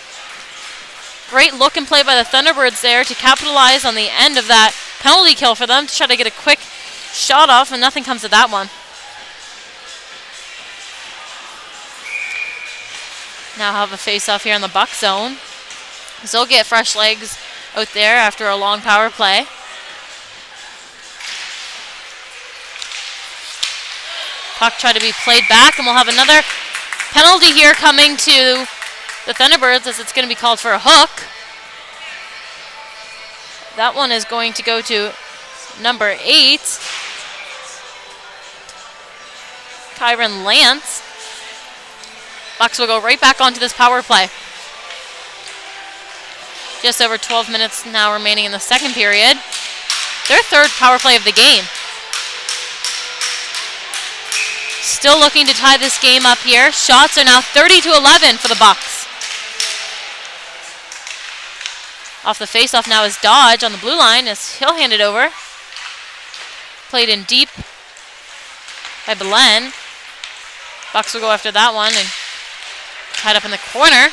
Great look and play by the Thunderbirds there to capitalize on the end of that penalty kill for them to try to get a quick shot off, and nothing comes of that one. Now have a face-off here in the Buck zone. So they'll get fresh legs out there after a long power play. Puck tried to be played back, and we'll have another penalty here coming to the Thunderbirds as it's going to be called for a hook. That one is going to go to number 8, Kyron Lance. Bucks will go right back onto this power play. Just over 12 minutes now remaining in the second period. Their third power play of the game. Still looking to tie this game up here. Shots are now 30-11 for the Bucks. Off the faceoff now is Dodge on the blue line as he'll hand it over. Played in deep by Belen. Bucks will go after that one and tied up in the corner.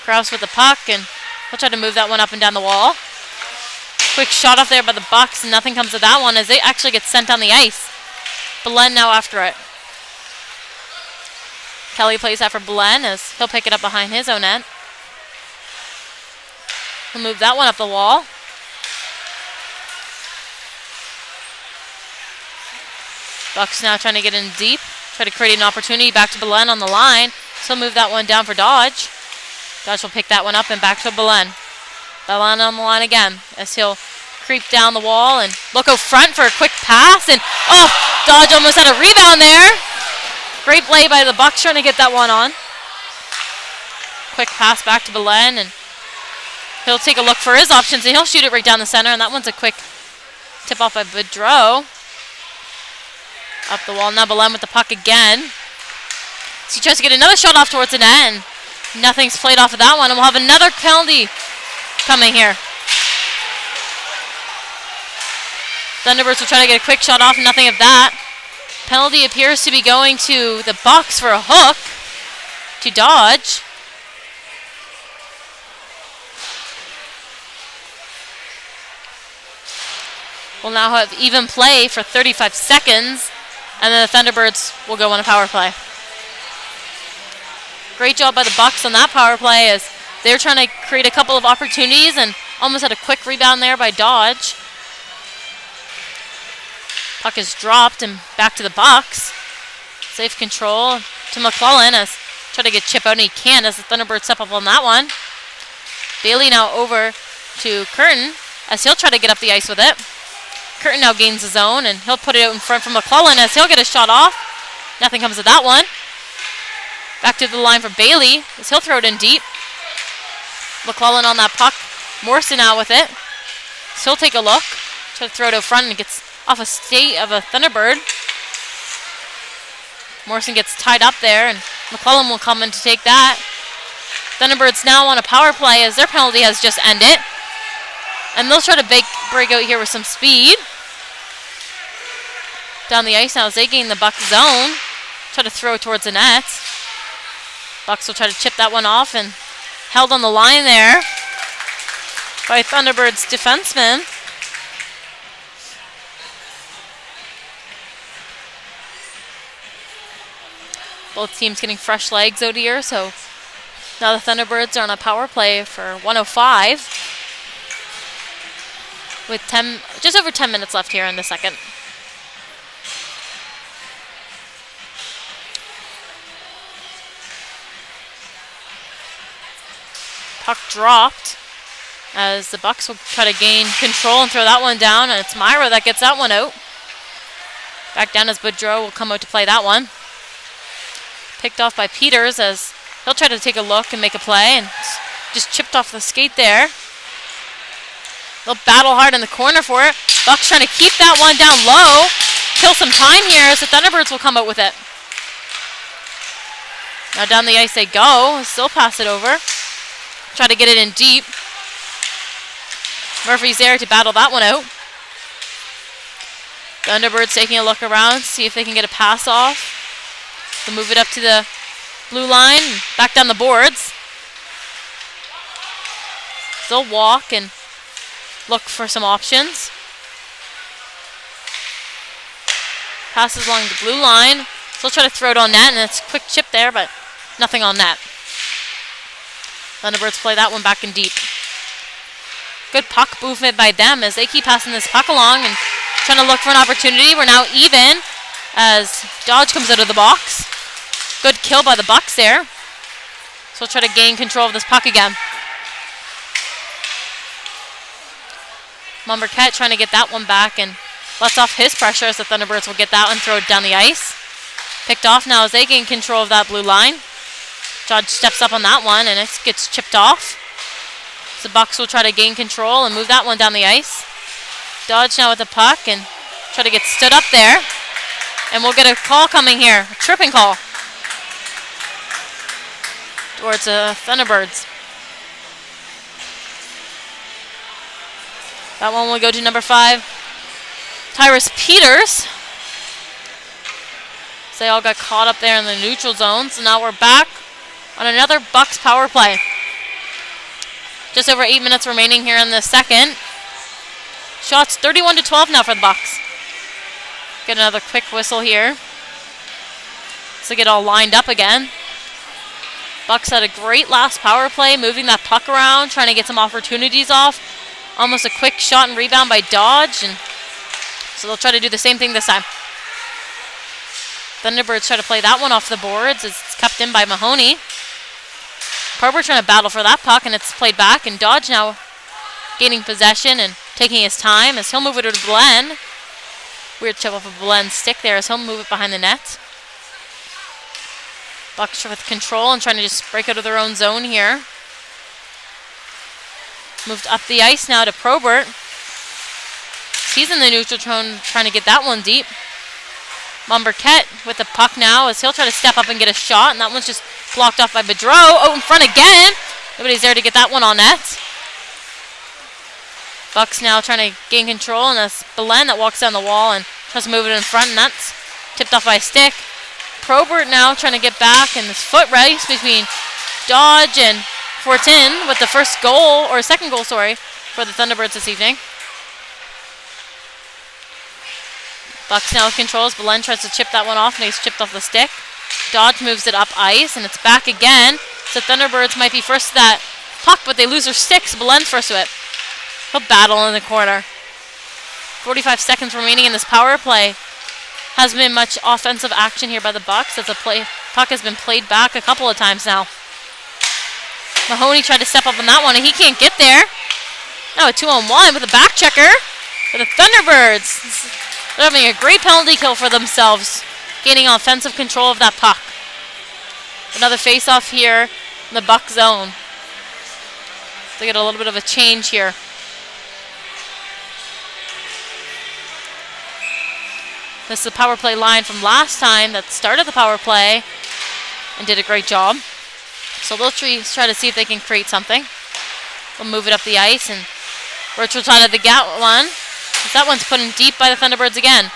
Kraus with the puck, and he'll try to move that one up and down the wall. Quick shot off there by the Bucks, and nothing comes of that one as they actually get sent on the ice. Belen now after it. Kelly plays that for Belen as he'll pick it up behind his own net. He'll move that one up the wall. Bucks now trying to get in deep. Try to create an opportunity back to Belen on the line. So he'll move that one down for Dodge. Dodge will pick that one up and back to Belen. Belen on the line again as he'll creep down the wall and look out front for a quick pass. And, oh, Dodge almost had a rebound there. Great play by the Bucks trying to get that one on. Quick pass back to Belen, and he'll take a look for his options, and he'll shoot it right down the center. And that one's a quick tip off by Boudreau. Up the wall now, Belen with the puck again. So he tries to get another shot off towards the net, and nothing's played off of that one. And we'll have another penalty coming here. Thunderbirds will try to get a quick shot off, nothing of that. Penalty appears to be going to the Bucks for a hook to Dodge. We'll now have even play for 35 seconds, and then the Thunderbirds will go on a power play. Great job by the Bucks on that power play as they're trying to create a couple of opportunities and almost had a quick rebound there by Dodge. Puck is dropped and back to the Bucks. Safe control to McClellan as try to get chip out, and he can as the Thunderbirds step up on that one. Bailey now over to Curtin as he'll try to get up the ice with it. Curtin now gains the zone, and he'll put it out in front for McClellan as he'll get a shot off. Nothing comes of that one. Back to the line for Bailey as he'll throw it in deep. McClellan on that puck. Morrison now with it. So he'll take a look. Try to throw it out front, and it gets off a skate of a Thunderbird. Morrison gets tied up there, and McClellan will come in to take that. Thunderbirds now on a power play as their penalty has just ended. And they'll try to break out here with some speed. Down the ice now as they gain the Buck zone. Try to throw towards the net. Bucks will try to chip that one off, and held on the line there by Thunderbirds defenseman. Both teams getting fresh legs out here, so now the Thunderbirds are on a power play for 105 with just over 10 minutes left here in the second. Puck dropped as the Bucks will try to gain control and throw that one down, and it's Myra that gets that one out. Back down as Boudreau will come out to play that one. Picked off by Peters as he'll try to take a look and make a play, and just chipped off the skate there. They'll battle hard in the corner for it. Bucks trying to keep that one down low. Kill some time here as the Thunderbirds will come out with it. Now down the ice they go. Still pass it over. Try to get it in deep. Murphy's there to battle that one out. Thunderbirds taking a look around, see if they can get a pass off. They'll move it up to the blue line, back down the boards. They'll walk and look for some options. Passes along the blue line. So they'll try to throw it on net, and it's a quick chip there, but nothing on net. Thunderbirds play that one back in deep. good puck movement by them as they keep passing this puck along and trying to look for an opportunity. We're now even as Dodge comes out of the box. Good kill by the Bucks there. So we'll try to gain control of this puck again. Marquette trying to get that one back and lets off his pressure as the Thunderbirds will get that one, throw it down the ice. Picked off now as they gain control of that blue line. Dodge steps up on that one and it gets chipped off. So Bucks will try to gain control and move that one down the ice. Dodge now with the puck and try to get stood up there. And we'll get a call coming here, a tripping call towards Thunderbirds. That one will go to number 5, Tyrus Peters. So they all got caught up there in the neutral zone. So now we're back on another Bucks power play. Just over 8 minutes remaining here in the second. Shots 31-12 now for the Bucks. Get another quick whistle here. So get all lined up again. Bucks had a great last power play, moving that puck around, trying to get some opportunities off. Almost a quick shot and rebound by Dodge, and so they'll try to do the same thing this time. Thunderbirds try to play that one off the boards. It's kept in by Mahoney. Probert trying to battle for that puck, and it's played back, and Dodge now gaining possession and taking his time as he'll move it to Blen. Weird chip off of Blen's stick there as he'll move it behind the net. Bucks with control and trying to just break out of their own zone here. Moved up the ice now to Probert. He's in the neutral zone trying to get that one deep. Marquette with the puck now as he'll try to step up and get a shot, and that one's just blocked off by Bedreau. Oh, in front again. Nobody's there to get that one on net. Bucks now trying to gain control, and that's Belen that walks down the wall and tries to move it in front, and that's tipped off by a stick. Probert now trying to get back in this foot race between Dodge and Fortin with the first goal, or second goal, sorry, for the Thunderbirds this evening. Bucks now with control as Belen tries to chip that one off, and he's chipped off the stick. Dodge moves it up ice, and it's back again. So Thunderbirds might be first to that puck, but they lose their sticks. Belen's first to it. He'll battle in the corner. 45 seconds remaining in this power play. Hasn't been much offensive action here by the Bucks as the puck has been played back a couple of times now. Mahoney tried to step up on that one, and he can't get there. Now a 2-on-1 with a back checker for the Thunderbirds. They're having a great penalty kill for themselves, gaining offensive control of that puck. Another face-off here in the Buck zone. They get a little bit of a change here. This is the power play line from last time that started the power play and did a great job. So they'll try to see if they can create something. They'll move it up the ice, and Roach will try to the gap one. That one's put in deep by the Thunderbirds again.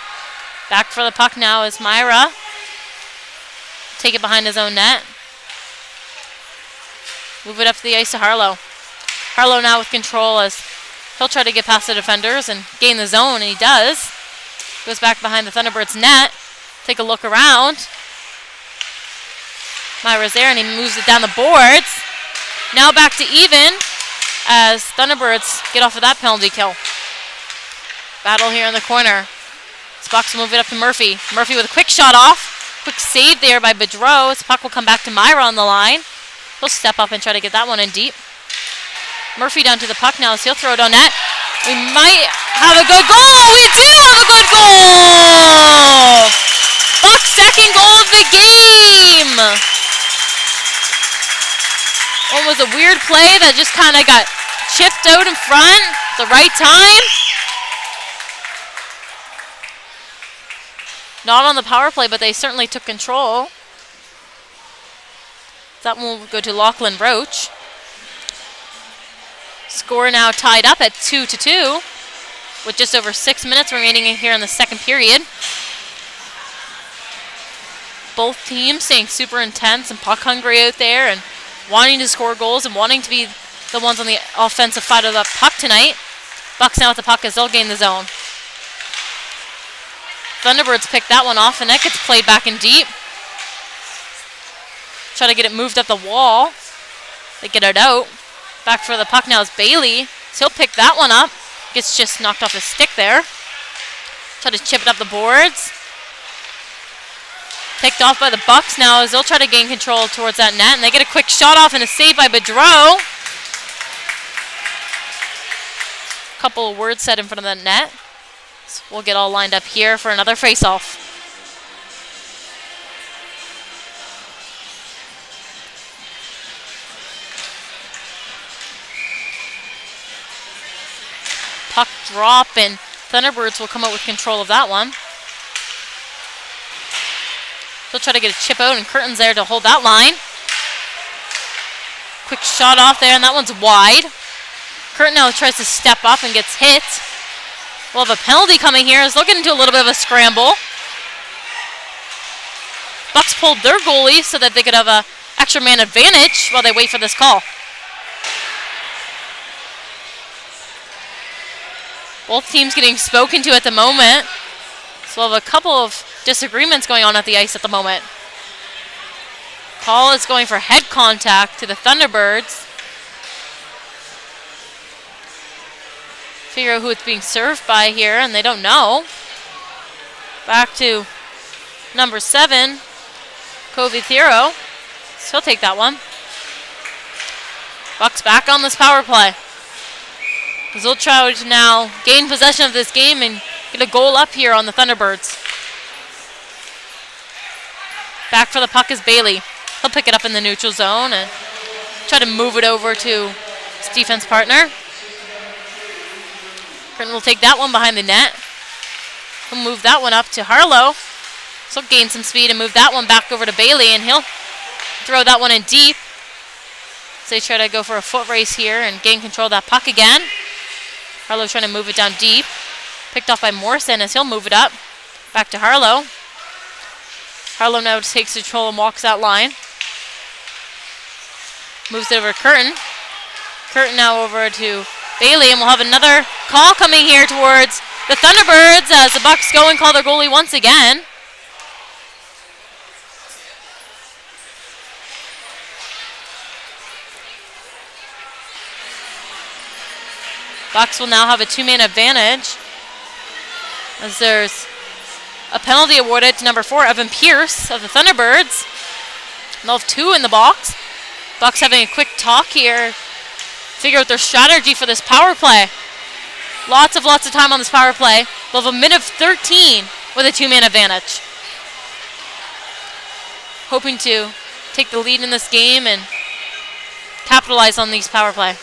Back for the puck now is Myra. Take it behind his own net. Move it up the ice to Harlow. Harlow now with control as he'll try to get past the defenders and gain the zone, and he does. Goes back behind the Thunderbirds net. Take a look around. Myra's there, and he moves it down the boards. Now back to even as Thunderbirds get off of that penalty kill. Battle here in the corner. Bucks move it up to Murphy. Murphy with a quick shot off. Quick save there by Bedreau. His puck will come back to Myra on the line. He'll step up and try to get that one in deep. Murphy down to the puck now as he'll throw it on net. We might have a good goal. We do have a good goal. Bucks' second goal of the game. One was a weird play that just kind of got chipped out in front at the right time. Not on the power play, but they certainly took control. That one will go to Lachlan Roach. Score now tied up at 2-2 with just over 6 minutes remaining here in the second period. Both teams staying super intense and puck hungry out there and wanting to score goals and wanting to be the ones on the offensive side of the puck tonight. Bucks now with the puck as they'll gain the zone. Thunderbirds pick that one off, and that gets played back in deep. Try to get it moved up the wall. They get it out. Back for the puck now is Bailey. So he'll pick that one up. Gets just knocked off his stick there. Try to chip it up the boards. Picked off by the Bucks now as they'll try to gain control towards that net. And they get a quick shot off and a save by Bedreau. Couple of words said in front of the net. So we'll get all lined up here for another face-off. Puck drop, and Thunderbirds will come out with control of that one. They'll try to get a chip out, and Curtin's there to hold that line. Quick shot off there, and that one's wide. Curtin now tries to step up and gets hit. We'll have a penalty coming here as they'll get into a little bit of a scramble. Bucks pulled their goalie so that they could have a extra man advantage while they wait for this call. Both teams getting spoken to at the moment. So we'll have a couple of disagreements going on at the ice at the moment. Call is going for head contact to the Thunderbirds. Figure out who it's being served by here, and they don't know. Back to number 7, Covey Thero. So he'll take that one. Bucks back on this power play. They'll try to now gain possession of this game and get a goal up here on the Thunderbirds. Back for the puck is Bailey. He'll pick it up in the neutral zone and try to move it over to his defense partner. Curtin will take that one behind the net. He'll move that one up to Harlow. So he'll gain some speed and move that one back over to Bailey, and he'll throw that one in deep. So they try to go for a foot race here and gain control of that puck again. Harlow trying to move it down deep. Picked off by Morrison as he'll move it up. Back to Harlow. Harlow now takes control and walks that line. Moves it over to Curtin. Curtin now over to Bailey, and we'll have another call coming here towards the Thunderbirds as the Bucks go and call their goalie once again. Bucks will now have a 2-man advantage as there's a penalty awarded to number 4, Evan Pierce of the Thunderbirds. They'll have 2 in the box. Bucks having a quick talk here. Figure out their strategy for this power play. Lots of time on this power play. They'll have a minute of 13 with a 2-man advantage. Hoping to take the lead in this game and capitalize on these power play.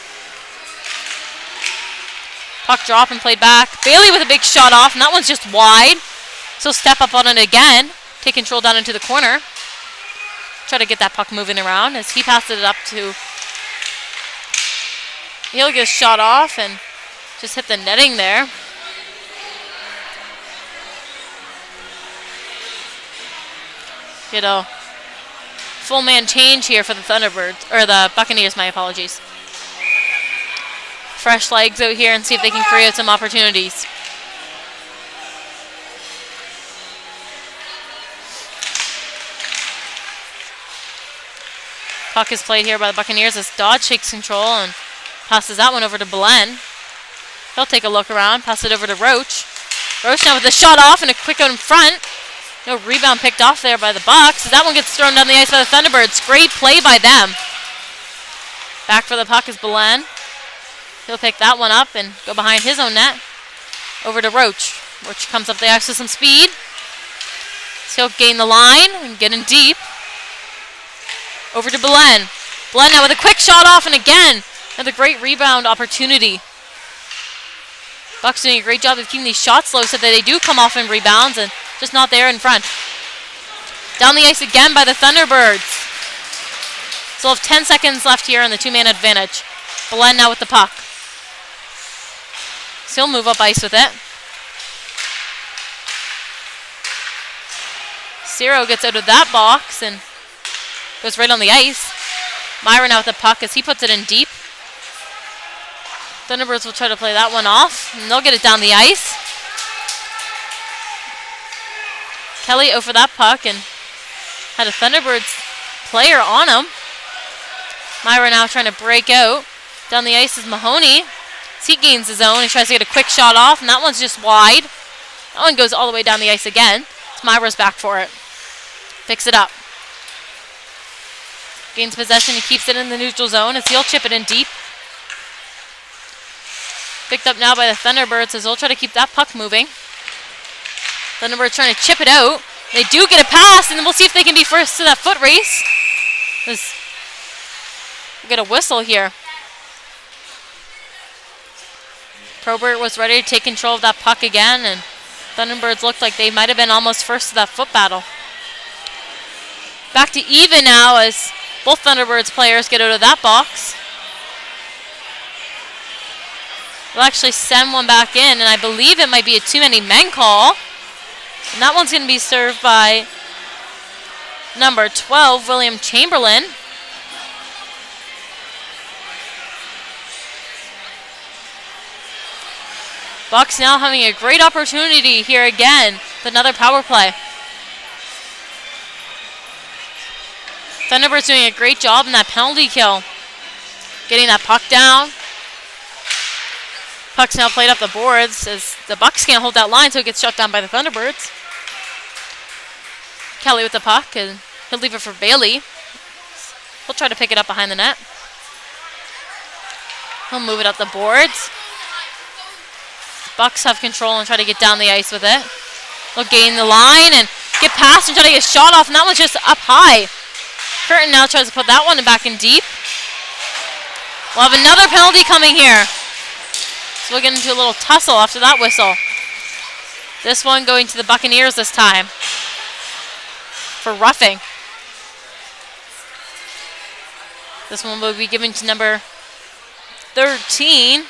Puck drop and played back. Bailey with a big shot off, and that one's just wide. So step up on it again. Take control down into the corner. Try to get that puck moving around as he passes it up to... He'll get a shot off and just hit the netting there. Get a full man change here for the Thunderbirds, or the Buccaneers, my apologies. Fresh legs out here and see if they can create some opportunities. Puck is played here by the Buccaneers as Dodge takes control and passes that one over to Belen. He'll take a look around, pass it over to Roach. Roach now with a shot off and a quick out in front. No rebound picked off there by the Bucks. As that one gets thrown down the ice by the Thunderbirds. Great play by them. Back for the puck is Belen. He'll pick that one up and go behind his own net. Over to Roach. Roach comes up the ice with some speed. So he'll gain the line and get in deep. Over to Belen. Belen now with a quick shot off, and again, another great rebound opportunity. Bucks doing a great job of keeping these shots low so that they do come off in rebounds and just not there in front. Down the ice again by the Thunderbirds. So we'll have 10 seconds left here on the 2-man advantage. Belen now with the puck. So he'll move up ice with it. Ciro gets out of that box and goes right on the ice. Myra now with the puck as he puts it in deep. Thunderbirds will try to play that one off, and they'll get it down the ice. Kelly over that puck and had a Thunderbirds player on him. Myra now trying to break out. Down the ice is Mahoney. So he gains the zone. He tries to get a quick shot off, and that one's just wide. That one goes all the way down the ice again. It's Myra's back for it. Picks it up. Gains possession. He keeps it in the neutral zone as he'll chip it in deep. Picked up now by the Thunderbirds as they'll try to keep that puck moving. Thunderbirds trying to chip it out. They do get a pass, and we'll see if they can be first to that foot race. We'll get a whistle here. Probert was ready to take control of that puck again, and Thunderbirds looked like they might have been almost first to that foot battle. Back to even now as both Thunderbirds players get out of that box. They'll actually send one back in, and I believe it might be a too many men call. And that one's going to be served by number 12, William Chamberlain. Bucks now having a great opportunity here again with another power play. Thunderbirds doing a great job in that penalty kill. Getting that puck down. Puck's now played up the boards as the Bucks can't hold that line, so it gets shut down by the Thunderbirds. Kelly with the puck, and he'll leave it for Bailey. He'll try to pick it up behind the net. He'll move it up the boards. Bucks have control and try to get down the ice with it. They'll gain the line and get past and try to get a shot off, and that one's just up high. Curtin now tries to put that one back in deep. We'll have another penalty coming here. So we'll get into a little tussle after that whistle. This one going to the Buccaneers this time for roughing. This one will be given to number 13,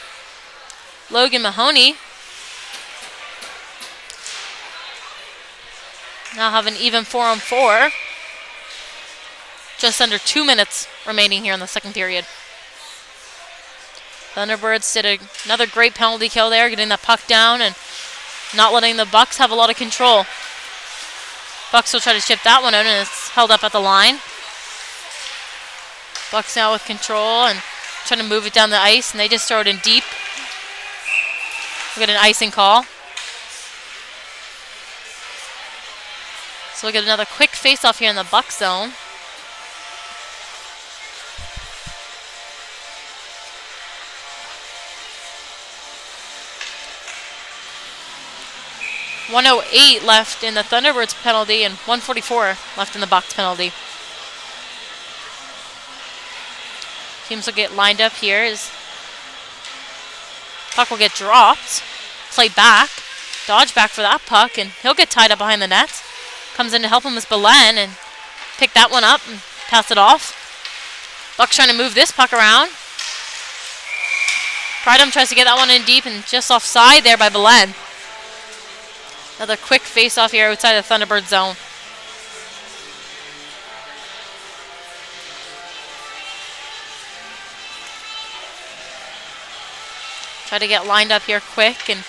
Logan Mahoney. Now have an even 4-on-4. Just under 2 minutes remaining here in the second period. Thunderbirds did another great penalty kill there, getting that puck down and not letting the Bucks have a lot of control. Bucks will try to chip that one out, and it's held up at the line. Bucks now with control and trying to move it down the ice, and they just throw it in deep. We'll get an icing call. So we'll get another quick face-off here in the Buck zone. .108 left in the Thunderbirds penalty and 1:44 left in the Bucks penalty. Teams will get lined up here as puck will get dropped. Play back. Dodge back for that puck, and he'll get tied up behind the net. Comes in to help him is Belen and pick that one up and pass it off. Bucks trying to move this puck around. Pridham tries to get that one in deep and just offside there by Belen. Another quick face-off here outside the Thunderbird zone. Try to get lined up here quick and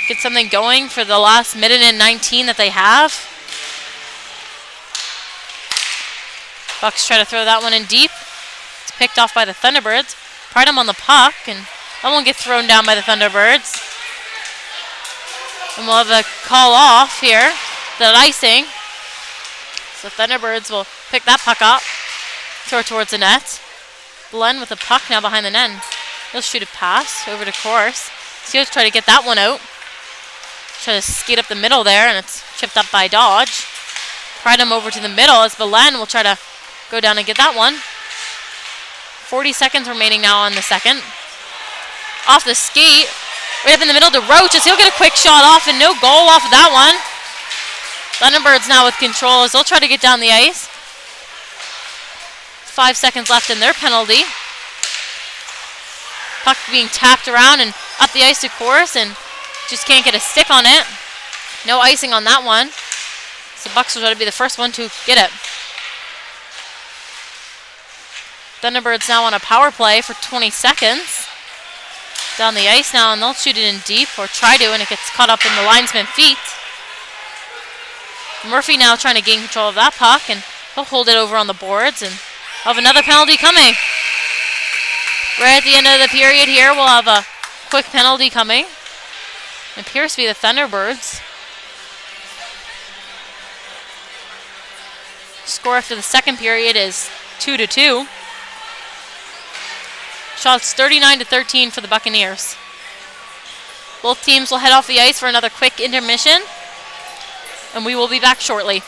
get something going for the last minute and 19 that they have. Bucks try to throw that one in deep. It's picked off by the Thunderbirds. Pridham on the puck, and that one gets thrown down by the Thunderbirds. And we'll have a call off here, that icing. So Thunderbirds will pick that puck up, throw it towards the net. Belen with the puck now behind the net. He'll shoot a pass over to Course. So he'll try to get that one out. Try to skate up the middle there, and it's chipped up by Dodge. Pridham over to the middle as Belen will try to go down and get that one. 40 seconds remaining now on the second. Off the skate. Right up in the middle to Roach as he'll get a quick shot off, and no goal off of that one. Thunderbirds now with control as they'll try to get down the ice. 5 seconds left in their penalty. Puck being tapped around and up the ice to Course, and just can't get a stick on it. No icing on that one. So Bucks will try to be the first one to get it. Thunderbirds now on a power play for 20 seconds. Down the ice now, and they'll shoot it in deep, or try to, and it gets caught up in the linesman's feet. Murphy now trying to gain control of that puck, and he'll hold it over on the boards, and we'll have another penalty coming. Right at the end of the period here, we'll have a quick penalty coming. It appears to be the Thunderbirds. Score after the second period is 2-2. Shots 39-13 for the Buccaneers. Both teams will head off the ice for another quick intermission, and we will be back shortly.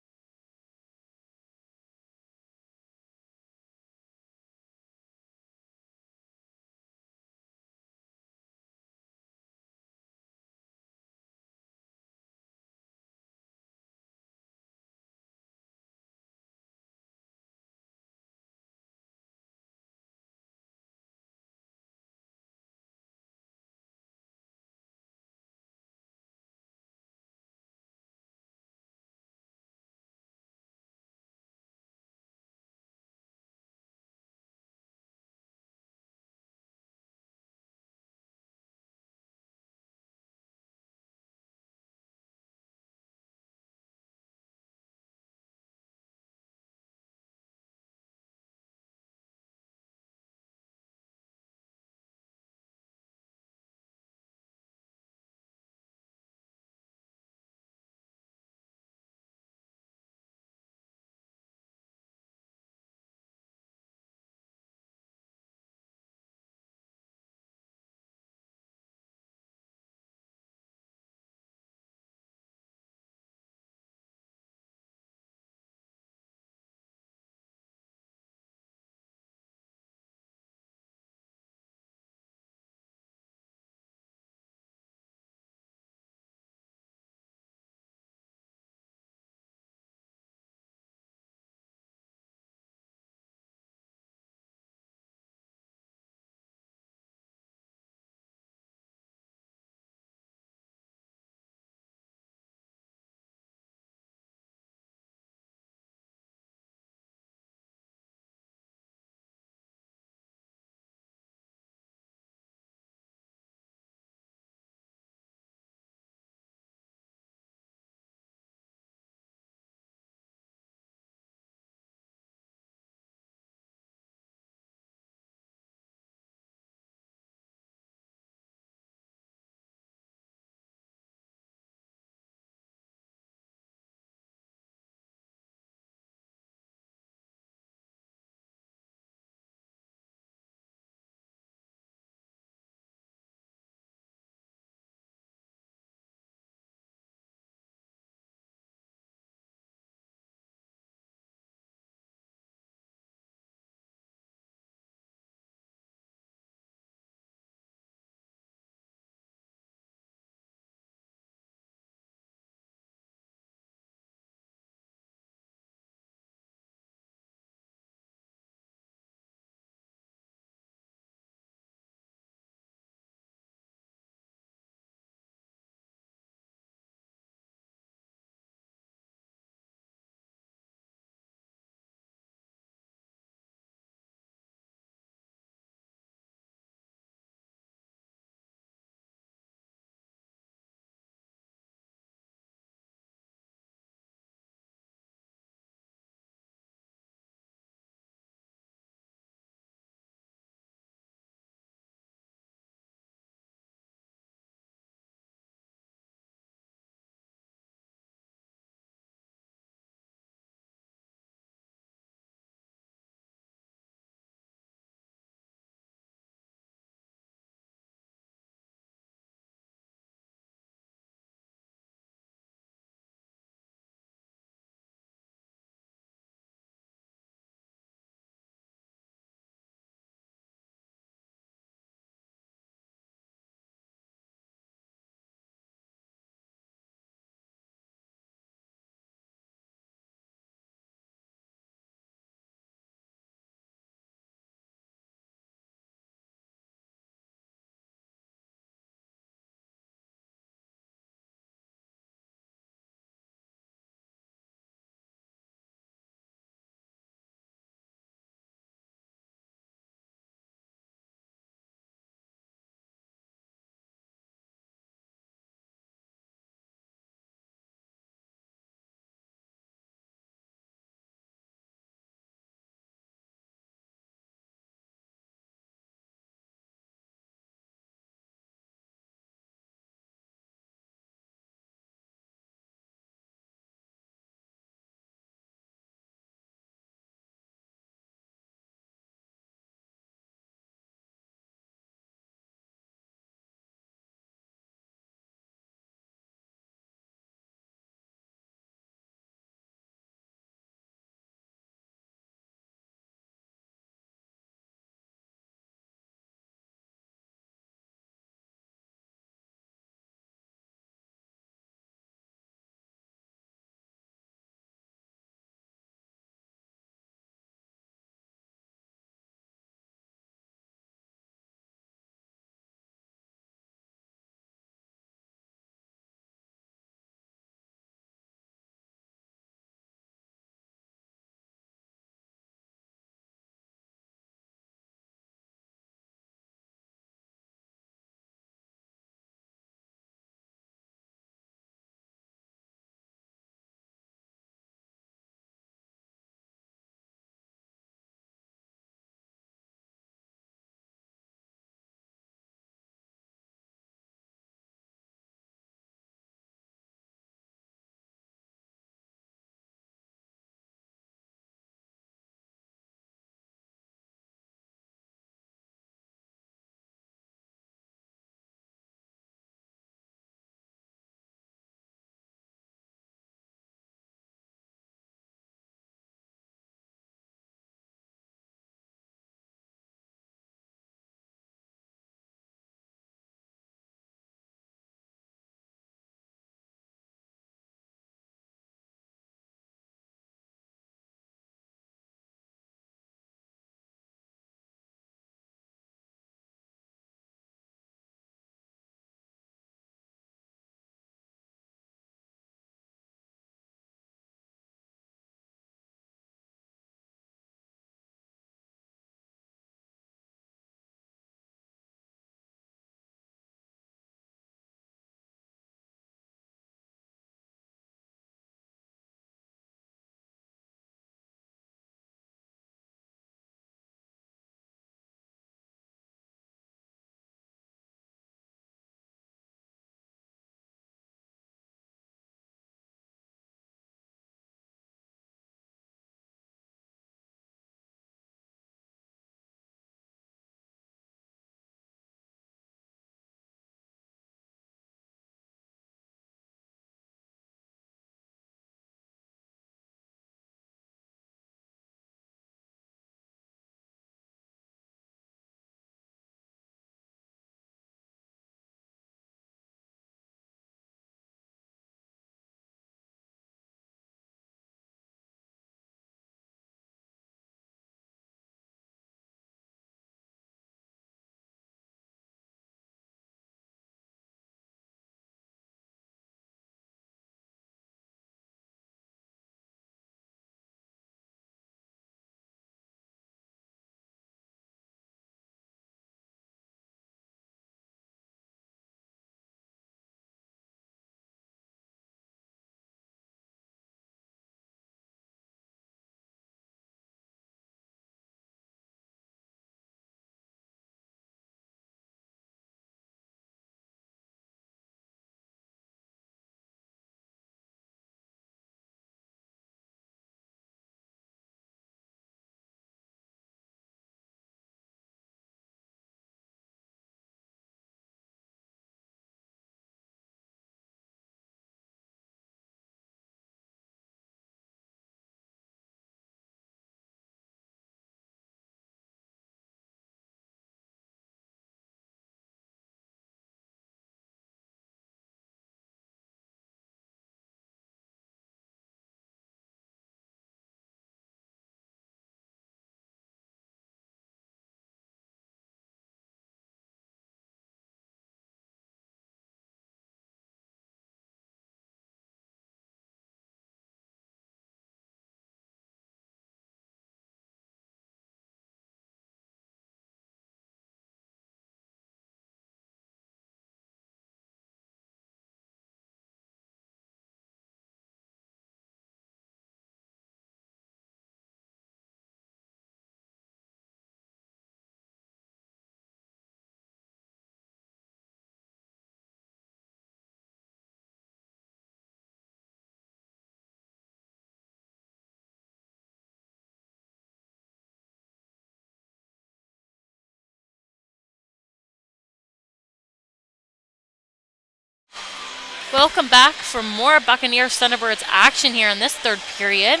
Welcome back for more Buccaneers Thunderbirds action here in this third period.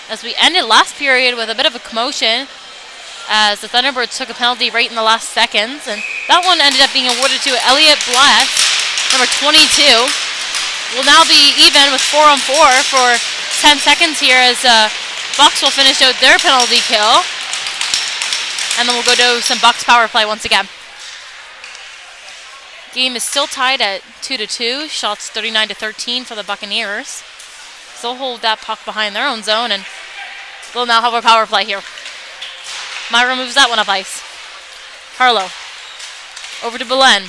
As we ended last period with a bit of a commotion as the Thunderbirds took a penalty right in the last seconds, and that one ended up being awarded to Elliot Bless, number 22. Will now be even with 4-on-4 for 10 seconds here as Bucks will finish out their penalty kill. And then we'll go to some Bucks power play once again. Game is still tied at 2-2. Shots 39-13 for the Buccaneers. They'll hold that puck behind their own zone, and they'll now have a power play here. Myra moves that one up ice. Harlow over to Belen.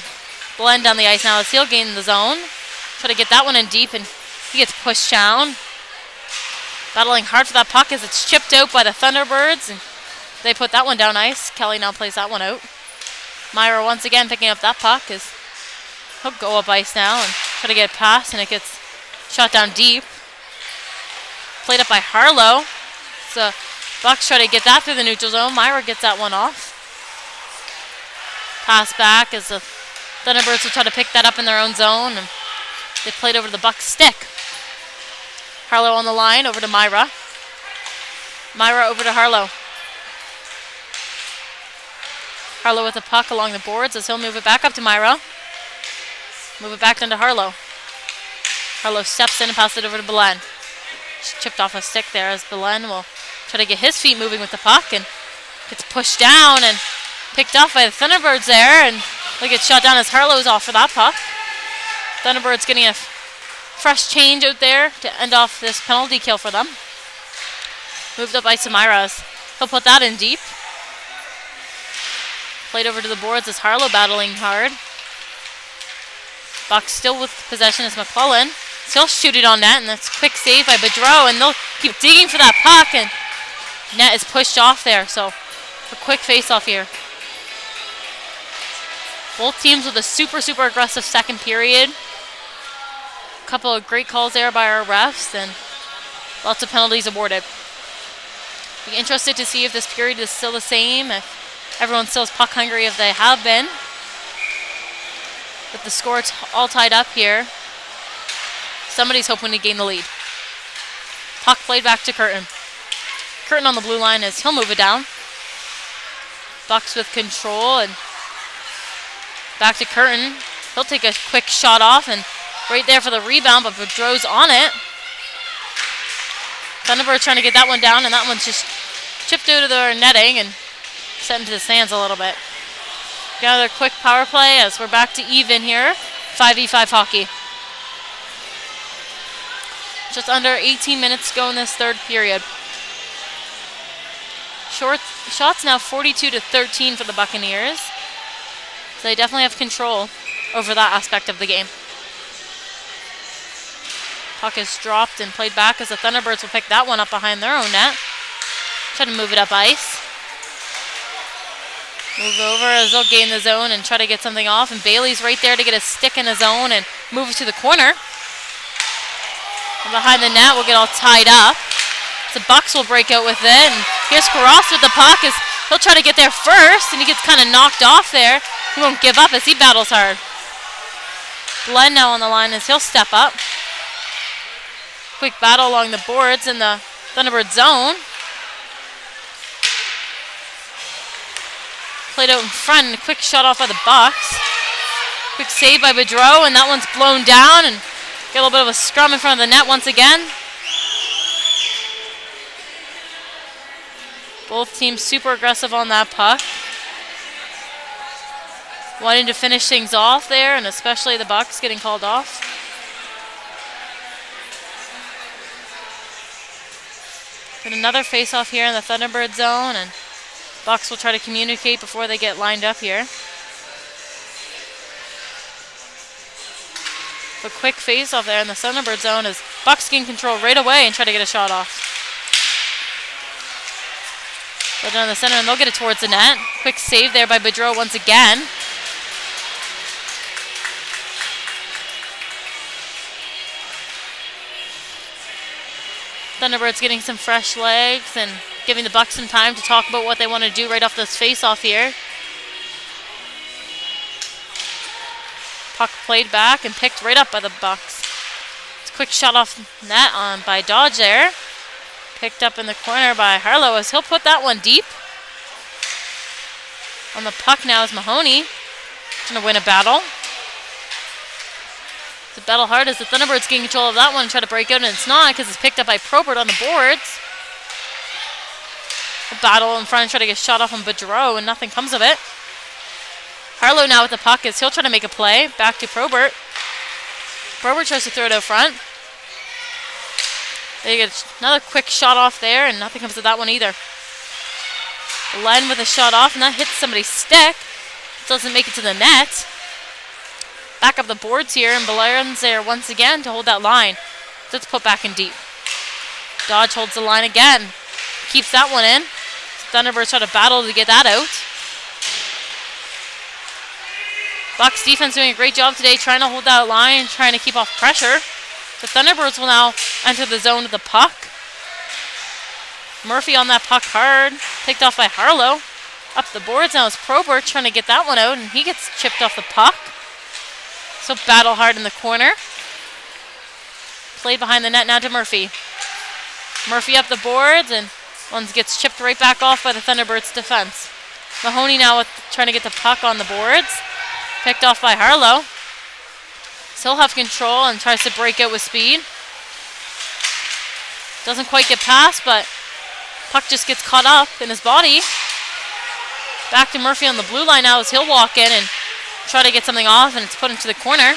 Belen down the ice now as he'll gain the zone. Try to get that one in deep, and he gets pushed down. Battling hard for that puck as it's chipped out by the Thunderbirds, and they put that one down ice. Kelly now plays that one out. Myra once again picking up that puck as he'll go up ice now and try to get it past, and it gets shot down deep. Played up by Harlow. So Bucks try to get that through the neutral zone. Myra gets that one off. Pass back as the Thunderbirds will try to pick that up in their own zone, and they played over the Bucks stick. Harlow on the line, over to Myra. Myra over to Harlow. Harlow with the puck along the boards as he'll move it back up to Myra. Move it back down to Harlow. Harlow steps in and passes it over to Belen. Just chipped off a stick there as Belen will try to get his feet moving with the puck, and gets pushed down and picked off by the Thunderbirds there, and they get shot down as Harlow's off for that puck. Thunderbirds getting a fresh change out there to end off this penalty kill for them. Moved up ice to Myra. He'll put that in deep. Played over to the boards as Harlow battling hard. Bucks still with possession as McClellan. Still shoot it on net, and that's a quick save by Bedreau, and they'll keep digging for that puck, and net is pushed off there, so a quick face-off here. Both teams with a super aggressive second period. A couple of great calls there by our refs, and lots of penalties awarded. Be interested to see if this period is still the same, if everyone still is puck hungry, if they have been. With the score all tied up here, somebody's hoping to gain the lead. Puck played back to Curtin. Curtin on the blue line as he'll move it down. Bucks with control, and back to Curtin. He'll take a quick shot off, and right there for the rebound, but Bedreau's on it. Thunderbird trying to get that one down, and that one's just chipped out of their netting and set into the stands a little bit. Got another quick power play as we're back to even here. 5v5 hockey. Just under 18 minutes to go in this third period. Shots now 42-13 for the Buccaneers. So they definitely have control over that aspect of the game. Puck is dropped and played back as the Thunderbirds will pick that one up behind their own net. Try to move it up ice. Move over as they'll gain the zone and try to get something off. And Bailey's right there to get a stick in the zone and move it to the corner. And behind the net, we'll get all tied up. The Bucks will break out with it. And here's Karras with the puck as he'll try to get there first. And he gets kind of knocked off there. He won't give up as he battles hard. Glenn now on the line as he'll step up. Quick battle along the boards in the Thunderbird zone. Played out in front, and a quick shot off by the Bucks. Quick save by Bedreau, and that one's blown down, and get a little bit of a scrum in front of the net once again. Both teams super aggressive on that puck. Wanting to finish things off there, and especially the Bucks getting called off. Get another face-off here in the Thunderbird zone, and Bucks will try to communicate before they get lined up here. A quick face-off there in the Thunderbird zone as Bucks gain control right away and try to get a shot off. Go down the center and they'll get it towards the net. Quick save there by Bedreau once again. Thunderbirds getting some fresh legs and giving the Bucks some time to talk about what they want to do right off this face-off here. Puck played back and picked right up by the Bucks. Quick shot off net on by Dodge there. Picked up in the corner by Harlow as he'll put that one deep. On the puck now is Mahoney. Trying to win a battle. It's a battle hard as the Thunderbirds gain control of that one and try to break out, and it's not because it's picked up by Probert on the boards. A battle in front, try to get shot off on Boudreau, and nothing comes of it. Harlow now with the puck as he'll try to make a play. Back to Probert. Probert tries to throw it out front. They get another quick shot off there, and nothing comes of that one either. The line with a shot off, and that hits somebody's stick. Doesn't make it to the net. Back up the boards here, and Belair's there once again to hold that line. So it's put back in deep. Dodge holds the line again. Keeps that one in. Thunderbirds try to battle to get that out. Bucks defense doing a great job today trying to hold that line, trying to keep off pressure. The Thunderbirds will now enter the zone of the puck. Murphy on that puck hard. Picked off by Harlow. Up the boards now is Probert trying to get that one out, and he gets chipped off the puck. So battle hard in the corner. Play behind the net now to Murphy. Murphy up the boards, and one gets chipped right back off by the Thunderbirds defense. Mahoney now trying to get the puck on the boards. Picked off by Harlow. So he'll have control and tries to break out with speed. Doesn't quite get past, but puck just gets caught up in his body. Back to Murphy on the blue line now as he'll walk in and try to get something off, and it's put into the corner.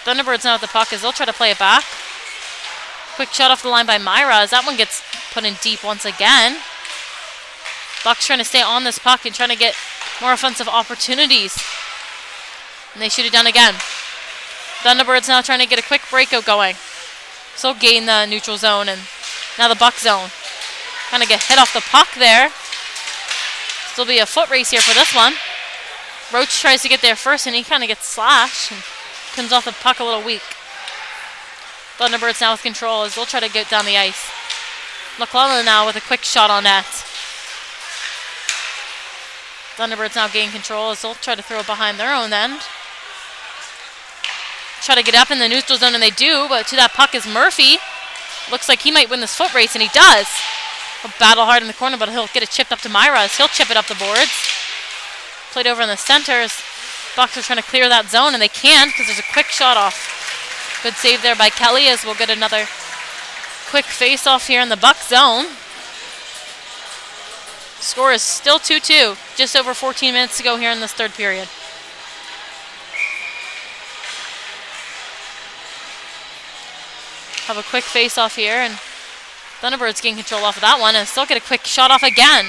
Thunderbirds now with the puck as they'll try to play it back. Quick shot off the line by Myra as that one gets put in deep once again. Bucks trying to stay on this puck and trying to get more offensive opportunities. And they shoot it down again. Thunderbirds now trying to get a quick breakout going. So gain the neutral zone, and now the Buck zone. Kind of get hit off the puck there. Still be a foot race here for this one. Roach tries to get there first, and he kind of gets slashed and comes off the puck a little weak. Thunderbirds now with control as they'll try to get down the ice. McClellan now with a quick shot on net. Thunderbirds now gain control as they'll try to throw it behind their own end. Try to get up in the neutral zone, and they do, but to that puck is Murphy. Looks like he might win this foot race, and he does. He'll battle hard in the corner, but he'll get it chipped up to Myra as he'll chip it up the boards. Played over in the center as Bucks are trying to clear that zone, and they can't because there's a quick shot off. Good save there by Kelly as we'll get another quick face off here in the Buck zone. Score is still 2-2. Just over 14 minutes to go here in this third period. Have a quick face off here, and Thunderbirds gain control off of that one and still get a quick shot off again.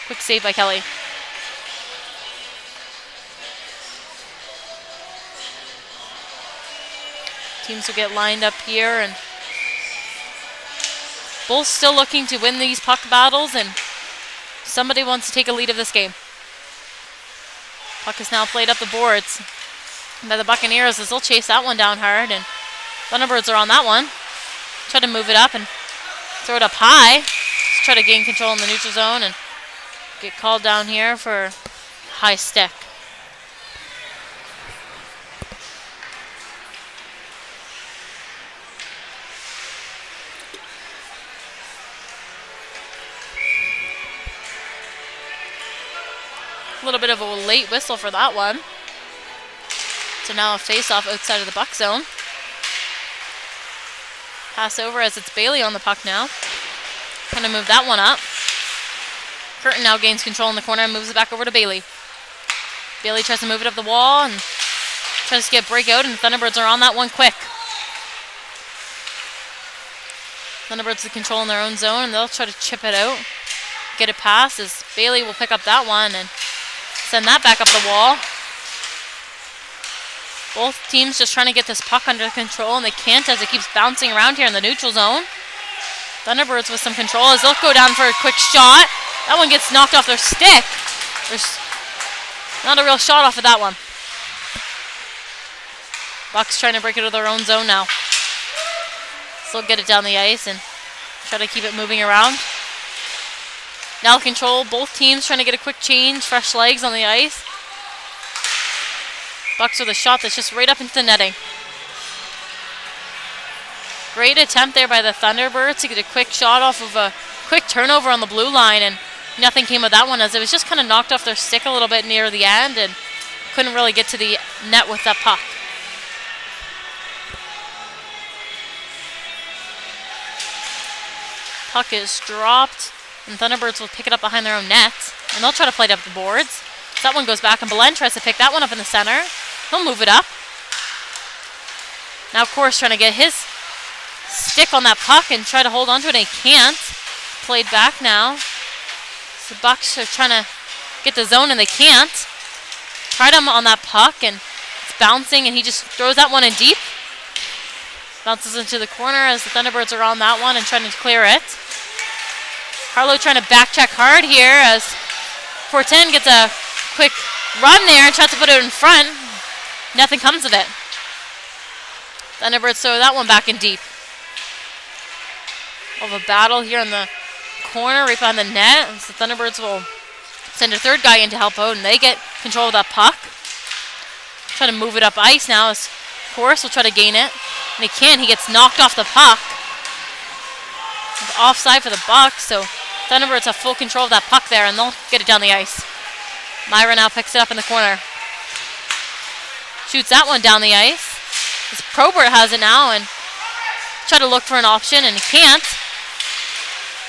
Quick save by Kelly. Teams will get lined up here, and both still looking to win these puck battles, and somebody wants to take a lead of this game. Puck is now played up the boards by the Buccaneers as they'll chase that one down hard, and Thunderbirds are on that one. Try to move it up and throw it up high. Just try to gain control in the neutral zone and get called down here for high stick. A little bit of a late whistle for that one. So now a face-off outside of the Buck zone. Pass over as it's Bailey on the puck now. Trying to move that one up. Curtin now gains control in the corner and moves it back over to Bailey. Bailey tries to move it up the wall and tries to get breakout, and the Thunderbirds are on that one quick. Thunderbirds with control in their own zone, and they'll try to chip it out. Get it past as Bailey will pick up that one and send that back up the wall. Both teams just trying to get this puck under control, and they can't as it keeps bouncing around here in the neutral zone. Thunderbirds with some control as they'll go down for a quick shot. That one gets knocked off their stick. There's not a real shot off of that one. Bucks trying to break it to their own zone now. Still get it down the ice and try to keep it moving around. Now control, both teams trying to get a quick change, fresh legs on the ice. Bucks with a shot that's just right up into the netting. Great attempt there by the Thunderbirds to get a quick shot off of a quick turnover on the blue line, and nothing came of that one as it was just kind of knocked off their stick a little bit near the end and couldn't really get to the net with that puck. Puck is dropped, and Thunderbirds will pick it up behind their own net, and they'll try to play it up the boards. So that one goes back, and Belen tries to pick that one up in the center. He'll move it up. Now, of course, trying to get his stick on that puck and try to hold on to it, and he can't. Played back now. So the Bucks are trying to get the zone, and they can't. Tried him on that puck, and it's bouncing, and he just throws that one in deep. Bounces into the corner as the Thunderbirds are on that one and trying to clear it. Harlow trying to backcheck hard here as Fortin gets a quick run there and tries to put it in front. Nothing comes of it. Thunderbirds throw that one back in deep. We'll have a battle here in the corner right behind the net. So the Thunderbirds will send a third guy in to help out, and they get control of that puck. Try to move it up ice now as Forrest will try to gain it. And he can't. He gets knocked off the puck. It's offside for the Bucks, so Thunderbirds have full control of that puck there, and they'll get it down the ice. Myra now picks it up in the corner. Shoots that one down the ice. As Probert has it now and try to look for an option, and he can't.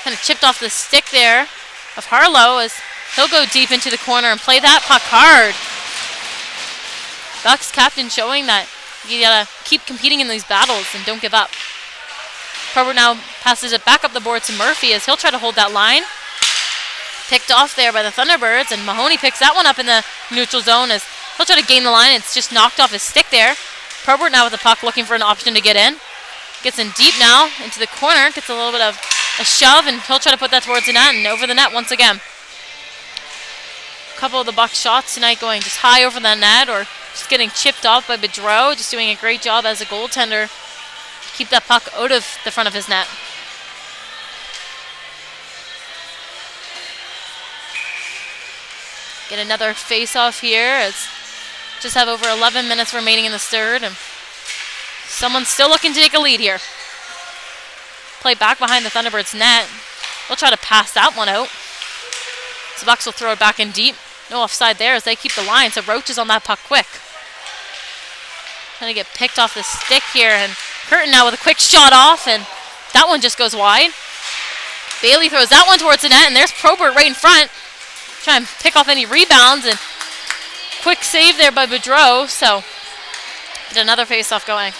Kind of chipped off the stick there of Harlow as he'll go deep into the corner and play that puck hard. Bucks captain showing that you gotta keep competing in these battles and don't give up. Probert now passes it back up the board to Murphy as he'll try to hold that line. Picked off there by the Thunderbirds, and Mahoney picks that one up in the neutral zone as he'll try to gain the line. It's just knocked off his stick there. Probert now with the puck looking for an option to get in. Gets in deep now into the corner. Gets a little bit of a shove, and he'll try to put that towards the net and over the net once again. A couple of the Bucks shots tonight going just high over the net or just getting chipped off by Bedreau. Just doing a great job as a goaltender to keep that puck out of the front of his net. Get another face-off here as just have over 11 minutes remaining in the third, and someone's still looking to take a lead here. Play back behind the Thunderbirds net. They'll try to pass that one out. So Bucks will throw it back in deep. No offside there as they keep the line, so Roach is on that puck quick. Trying to get picked off the stick here, and Curtin now with a quick shot off, and that one just goes wide. Bailey throws that one towards the net, and there's Probert right in front. Try and pick off any rebounds, and quick save there by Bedreau, so get another face-off going.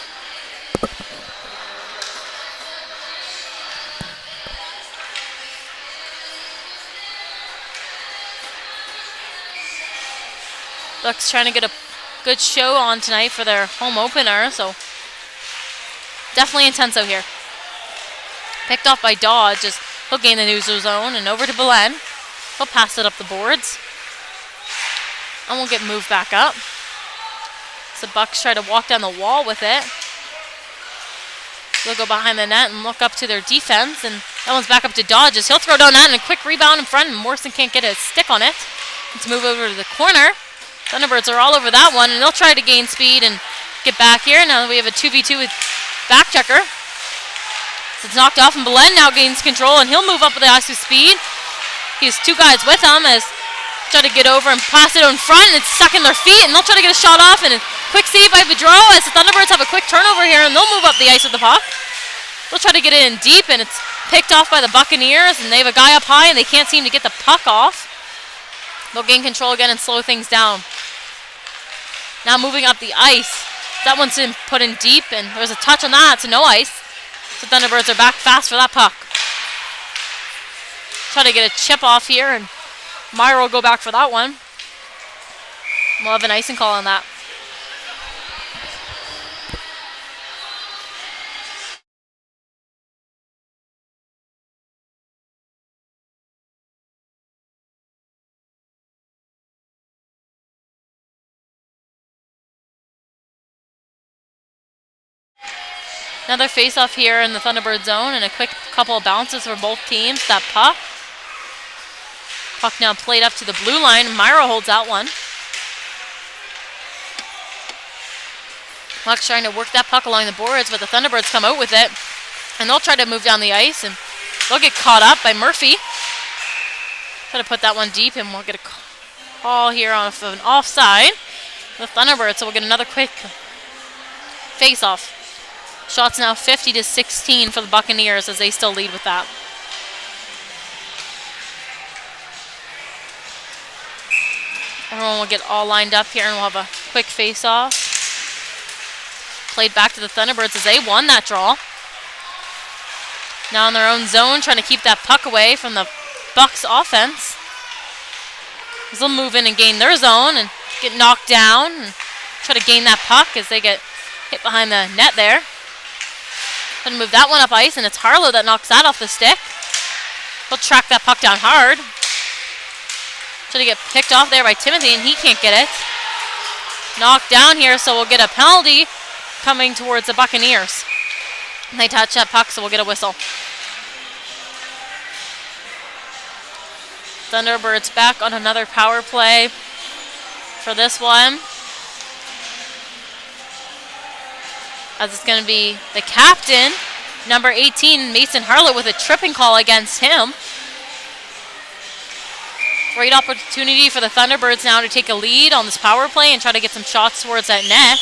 Bucks trying to get a good show on tonight for their home opener, so definitely intense out here. Picked off by Dodge as he'll gain the neutral zone and over to Belen. He'll pass it up the boards and we'll get moved back up. So Bucks try to walk down the wall with it. They'll go behind the net and look up to their defense, and that one's back up to Dodge as he'll throw down that and a quick rebound in front, and Morrison can't get a stick on it. Let's move over to the corner. Thunderbirds are all over that one, and they'll try to gain speed and get back here. Now we have a 2v2 with backchecker. So it's knocked off, and Belen now gains control, and he'll move up with the ice with speed. He has two guys with him as try to get over and pass it in front, and it's stuck in their feet, and they'll try to get a shot off, and a quick save by Bedreau as the Thunderbirds have a quick turnover here, and they'll move up the ice with the puck. They'll try to get it in deep, and it's picked off by the Buccaneers, and they have a guy up high, and they can't seem to get the puck off. They'll gain control again and slow things down. Now moving up the ice. That one's been put in deep, and there was a touch on that, so no ice. So Thunderbirds are back fast for that puck. Try to get a chip off here, and Myra will go back for that one. We'll have an icing call on that. Another face-off here in the Thunderbird zone, and a quick couple of bounces for both teams. That puck. Puck now played up to the blue line. Myra holds that one. Puck's trying to work that puck along the boards, but the Thunderbirds come out with it. And they'll try to move down the ice, and they'll get caught up by Murphy. Try to put that one deep, and we'll get a call here off of an offside. The Thunderbirds, so we'll get another quick face-off. Shots now 50-16 for the Buccaneers as they still lead with that. Everyone will get all lined up here, and we'll have a quick face-off. Played back to the Thunderbirds as they won that draw. Now in their own zone, trying to keep that puck away from the Bucs offense. They'll move in and gain their zone and get knocked down and try to gain that puck as they get hit behind the net there. Then move that one up ice, and it's Harlow that knocks that off the stick. He'll track that puck down hard. Try to get picked off there by Timothy, and he can't get it. Knocked down here, so we'll get a penalty coming towards the Buccaneers. And they touch that puck, so we'll get a whistle. Thunderbirds back on another power play for this one. As it's going to be the captain, number 18, Mason Harlow, with a tripping call against him. Great opportunity for the Thunderbirds now to take a lead on this power play and try to get some shots towards that net.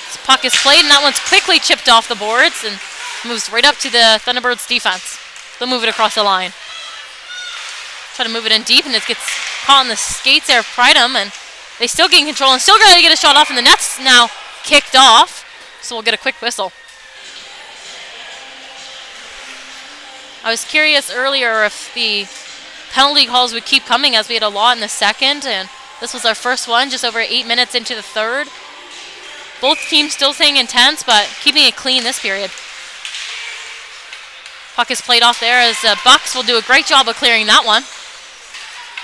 This puck is played, and that one's quickly chipped off the boards and moves right up to the Thunderbirds defense. They'll move it across the line. Try to move it in deep, and it gets caught on the skates there of Pridham, and they still gain control and still going to get a shot off, and the net's now kicked off, so we'll get a quick whistle. I was curious earlier if the penalty calls would keep coming, as we had a lot in the second, and this was our first one just over 8 minutes into the third. Both teams still staying intense, but keeping it clean this period. Puck is played off there as the Bucs will do a great job of clearing that one.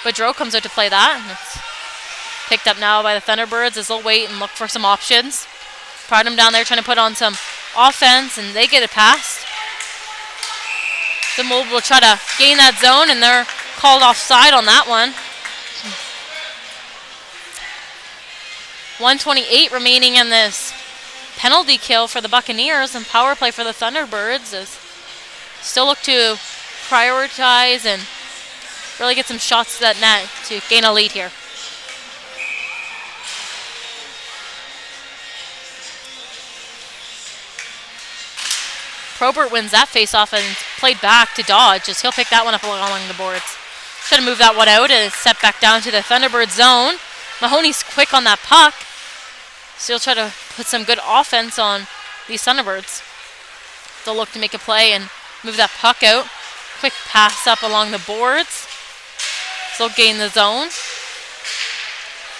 Boudreau comes out to play that, and it's picked up now by the Thunderbirds as they'll wait and look for some options. Pridham down there trying to put on some offense, and they get it past. The Mold will try to gain that zone, and they're called offside on that one. 1:28 remaining in this penalty kill for the Buccaneers, and power play for the Thunderbirds is still look to prioritize and really get some shots to that net to gain a lead here. Probert wins that faceoff and played back to Dodge as he'll pick that one up along the boards. Try to move that one out and set back down to the Thunderbird zone. Mahoney's quick on that puck, so he'll try to put some good offense on these Thunderbirds. They'll look to make a play and move that puck out. Quick pass up along the boards. So they'll gain the zone.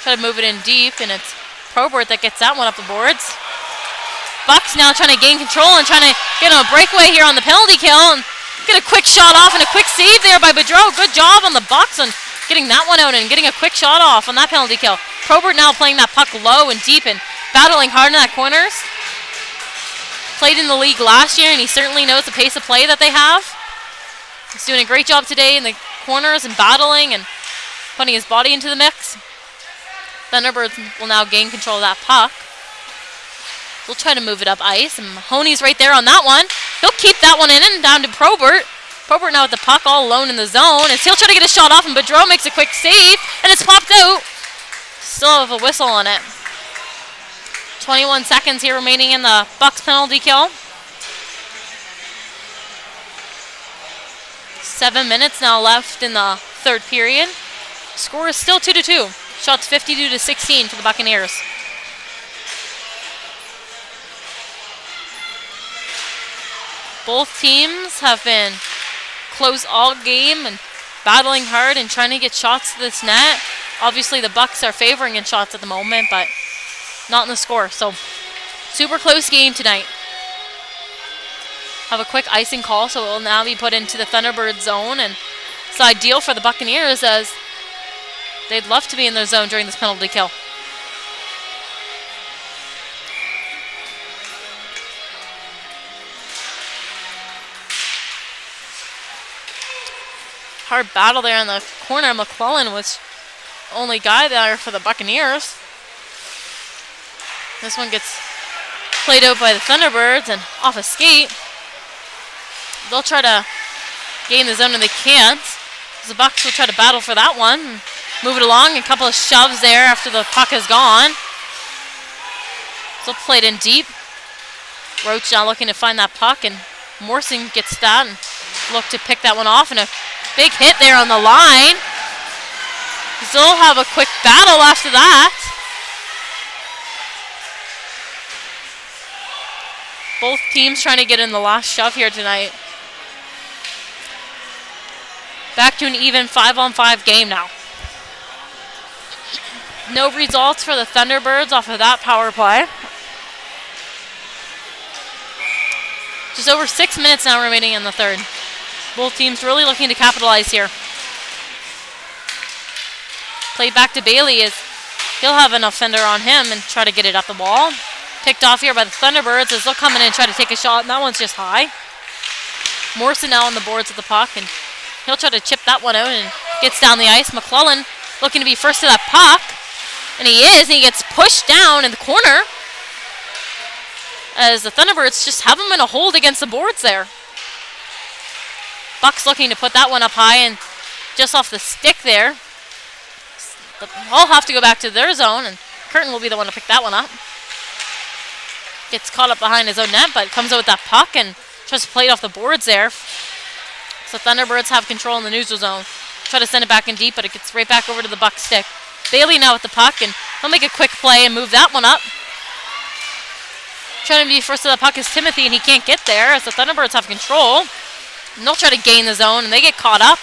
Try to move it in deep, and it's Probert that gets that one up the boards. Bucs now trying to gain control and trying to get him a breakaway here on the penalty kill and get a quick shot off and a quick save there by Boudreau. Good job on the Bucs on getting that one out and getting a quick shot off on that penalty kill. Probert now playing that puck low and deep and battling hard in that corners. Played in the league last year, and he certainly knows the pace of play that they have. He's doing a great job today in the corners and battling and putting his body into the mix. Thunderbirds will now gain control of that puck. They'll try to move it up ice, and Mahoney's right there on that one. He'll keep that one in and down to Probert. Probert now with the puck all alone in the zone, and he'll try to get a shot off, and Boudreau makes a quick save, and it's popped out. Still have a whistle on it. 21 seconds here remaining in the Bucs penalty kill. 7 minutes now left in the third period. Score is still 2-2. Shots 52-16 for the Buccaneers. Both teams have been close all game and battling hard and trying to get shots to this net. Obviously, the Bucs are favoring in shots at the moment, but not in the score. So, super close game tonight. Have a quick icing call, so it will now be put into the Thunderbird zone, and it's ideal for the Buccaneers as they'd love to be in their zone during this penalty kill. Hard battle there in the corner. McClellan was the only guy there for the Buccaneers. This one gets played out by the Thunderbirds and off a skate. They'll try to gain the zone and they can't. The Bucks will try to battle for that one. Move it along. A couple of shoves there after the puck is gone. So played in deep. Roach now looking to find that puck, and Morrison gets that and look to pick that one off, and a big hit there on the line. They'll have a quick battle after that. Both teams trying to get in the last shove here tonight. Back to an even 5-on-5 game now. No results for the Thunderbirds off of that power play. Just over 6 minutes now remaining in the third. Both teams really looking to capitalize here. Played back to Bailey as he'll have an offender on him and try to get it up the wall. Picked off here by the Thunderbirds as they'll come in and try to take a shot, and that one's just high. Morrison now on the boards of the puck, and he'll try to chip that one out and gets down the ice. McClellan looking to be first to that puck, and he is, and he gets pushed down in the corner as the Thunderbirds just have him in a hold against the boards there. Bucks looking to put that one up high and just off the stick there. They'll have to go back to their zone, and Curtin will be the one to pick that one up. Gets caught up behind his own net, but comes out with that puck and tries to play it off the boards there. So Thunderbirds have control in the neutral zone. Try to send it back in deep, but it gets right back over to the Buck stick. Bailey now with the puck, and he'll make a quick play and move that one up. Trying to be first to the puck is Timothy, and he can't get there as the Thunderbirds have control. And they'll try to gain the zone, and they get caught up.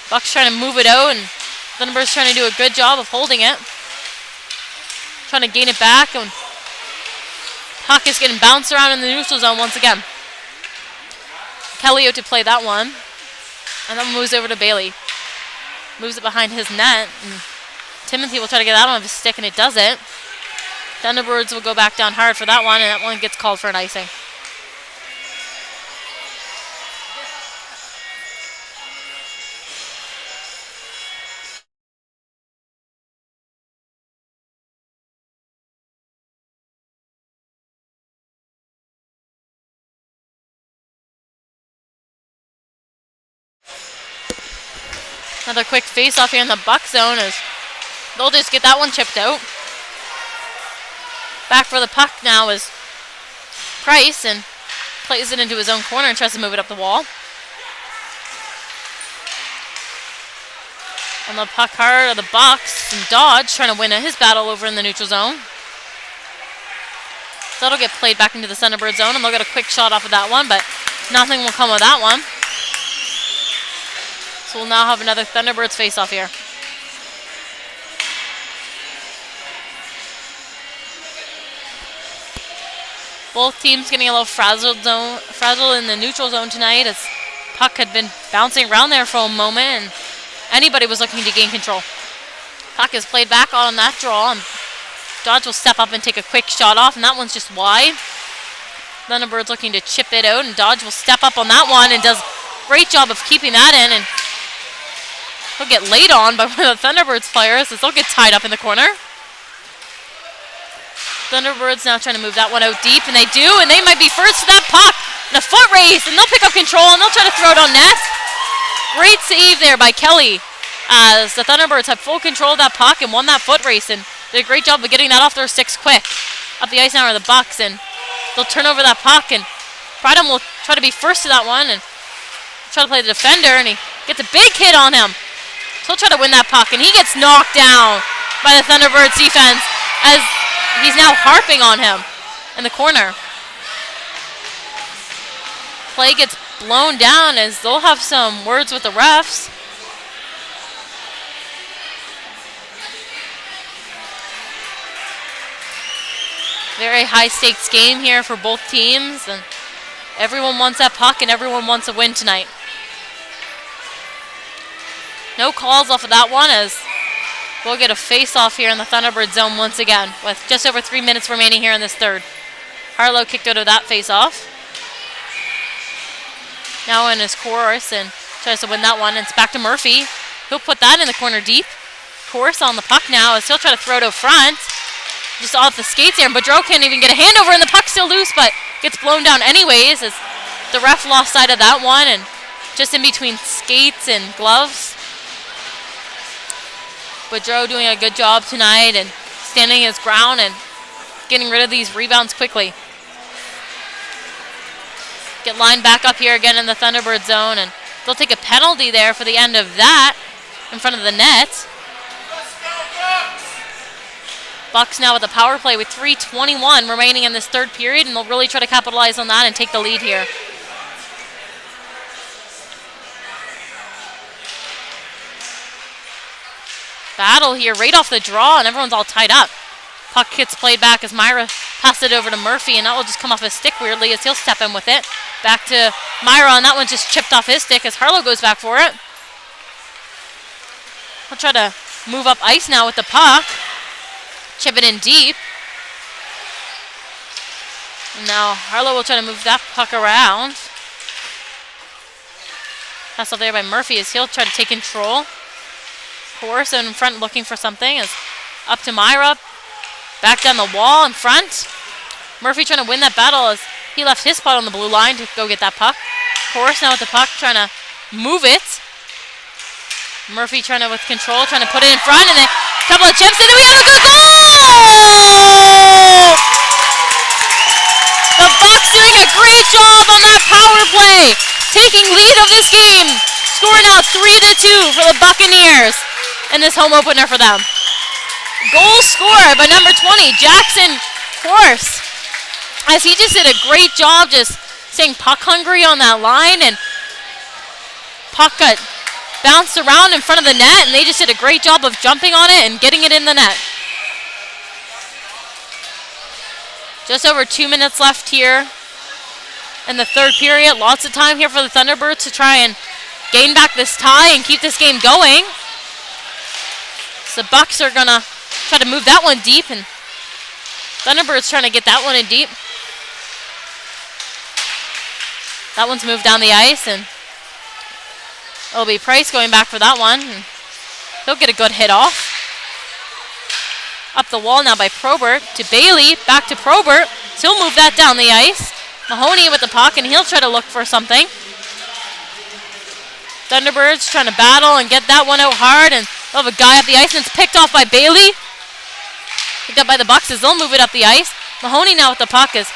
Bucks trying to move it out, and Thunderbirds trying to do a good job of holding it. Trying to gain it back, and puck is getting bounced around in the neutral zone once again. Kelly out to play that one, and then moves over to Bailey. Moves it behind his net, and Timothy will try to get that on his stick, and it does it. Thunderbirds will go back down hard for that one, and that one gets called for an icing. Another quick face-off here in the Buck zone as they'll just get that one chipped out. Back for the puck now is Price, and plays it into his own corner and tries to move it up the wall. On the puck hard of the Bucks, and Dodge trying to win his battle over in the neutral zone. So that'll get played back into the Thunderbird zone, and they'll get a quick shot off of that one, but nothing will come of that one. So we'll now have another Thunderbirds face-off here. Both teams getting a little frazzled in the neutral zone tonight as puck had been bouncing around there for a moment, and anybody was looking to gain control. Puck is played back on that draw, and Dodge will step up and take a quick shot off, and that one's just wide. Thunderbirds looking to chip it out, and Dodge will step up on that one and does a great job of keeping that in, and he'll get laid on by one of the Thunderbirds players as they'll get tied up in the corner. Thunderbirds now trying to move that one out deep, and they do, and they might be first to that puck. And a foot race, and they'll pick up control, and they'll try to throw it on net. Great save there by Kelly as the Thunderbirds have full control of that puck and won that foot race, and did a great job of getting that off their sticks quick. Up the ice now are the Bucks, and they'll turn over that puck, and Pridham will try to be first to that one and try to play the defender, and he gets a big hit on him. So he'll try to win that puck, and he gets knocked down by the Thunderbirds defense as he's now harping on him in the corner. Play gets blown down as they'll have some words with the refs. Very high stakes game here for both teams, and everyone wants that puck and everyone wants a win tonight. No calls off of that one as we'll get a face-off here in the Thunderbird zone once again with just over 3 minutes remaining here in this third. Harlow kicked out of that face-off. Now in his course and tries to win that one. It's back to Murphy. He'll put that in the corner deep. Course on the puck now as he'll try to throw it out front. Just off the skates here. And Boudreau can't even get a hand over, and the puck's still loose, but gets blown down anyways as The ref lost sight of that one, and just in between skates and gloves. Boudreau doing a good job tonight and standing his ground and getting rid of these rebounds quickly. Get lined back up here again in the Thunderbird zone, and they'll take a penalty there for the end of that in front of the net. Bucks now with a power play with 3:21 remaining in this third period, and they'll really try to capitalize on that and take the lead here. Battle here right off the draw, and everyone's all tied up. Puck gets played back as Myra passed it over to Murphy, and that will just come off his stick weirdly as he'll step in with it. Back to Myra, and that one just chipped off his stick as Harlow goes back for it. He'll try to move up ice now with the puck. Chip it in deep. And now Harlow will try to move that puck around. Pass up there by Murphy as he'll try to take control. Course in front looking for something is up to Myra. Back down the wall in front. Murphy trying to win that battle as he left his spot on the blue line to go get that puck. Course now with the puck trying to move it. Murphy trying to with control, trying to put it in front, and then a couple of chips, and then we have a good goal! The Bucks doing a great job on that power play, taking lead of this game. Score now 3-2 for the Buccaneers in this home opener for them. Goal scored by number 20, Jackson Horse, as he just did a great job just staying puck hungry on that line, and puck got bounced around in front of the net, and they just did a great job of jumping on it and getting it in the net. Just over 2 minutes left here in the third period. Lots of time here for the Thunderbirds to try and gain back this tie and keep this game going. So the Bucks are going to try to move that one deep, and Thunderbirds trying to get that one in deep. That one's moved down the ice, and it'll be Price going back for that one. He'll get a good hit off. Up the wall now by Probert to Bailey. Back to Probert. So he'll move that down the ice. Mahoney with the puck, and he'll try to look for something. Thunderbirds trying to battle and get that one out hard, and they'll have a guy up the ice, and it's picked off by Bailey. Picked up by the Bucks as they'll move it up the ice. Mahoney now with the puck as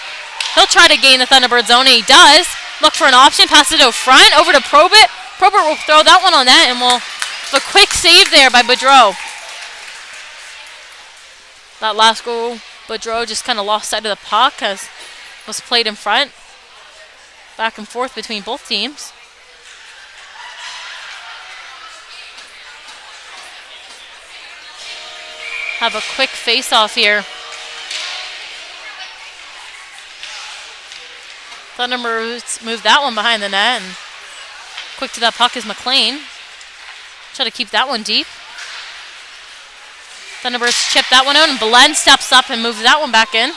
he'll try to gain the Thunderbird zone, and he does. Look for an option, pass it out front, over to Probert. Probert will throw that one on net, and will have a quick save there by Boudreau. That last goal, Boudreau just kind of lost sight of the puck as it was played in front. Back and forth between both teams. Have a quick face-off here. Thunderbirds move that one behind the net, and quick to that puck is McLean. Try to keep that one deep. Thunderbirds chip that one out, and Belen steps up and moves that one back in.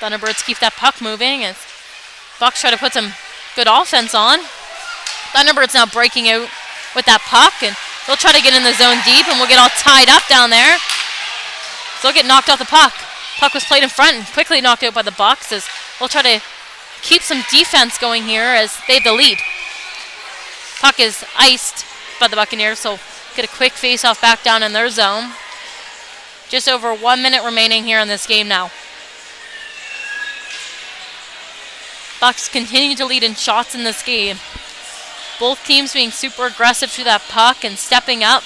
Thunderbirds keep that puck moving as Bucks try to put some good offense on. Thunderbirds now breaking out with that puck, and they'll try to get in the zone deep, and we'll get all tied up down there. So they'll get knocked off the puck. Puck was played in front and quickly knocked out by the Bucks as we'll try to keep some defense going here as they have the lead. Puck is iced by the Buccaneers, so get a quick face-off back down in their zone. Just over 1 minute remaining here in this game now. Bucks continue to lead in shots in this game. Both teams being super aggressive to that puck and stepping up,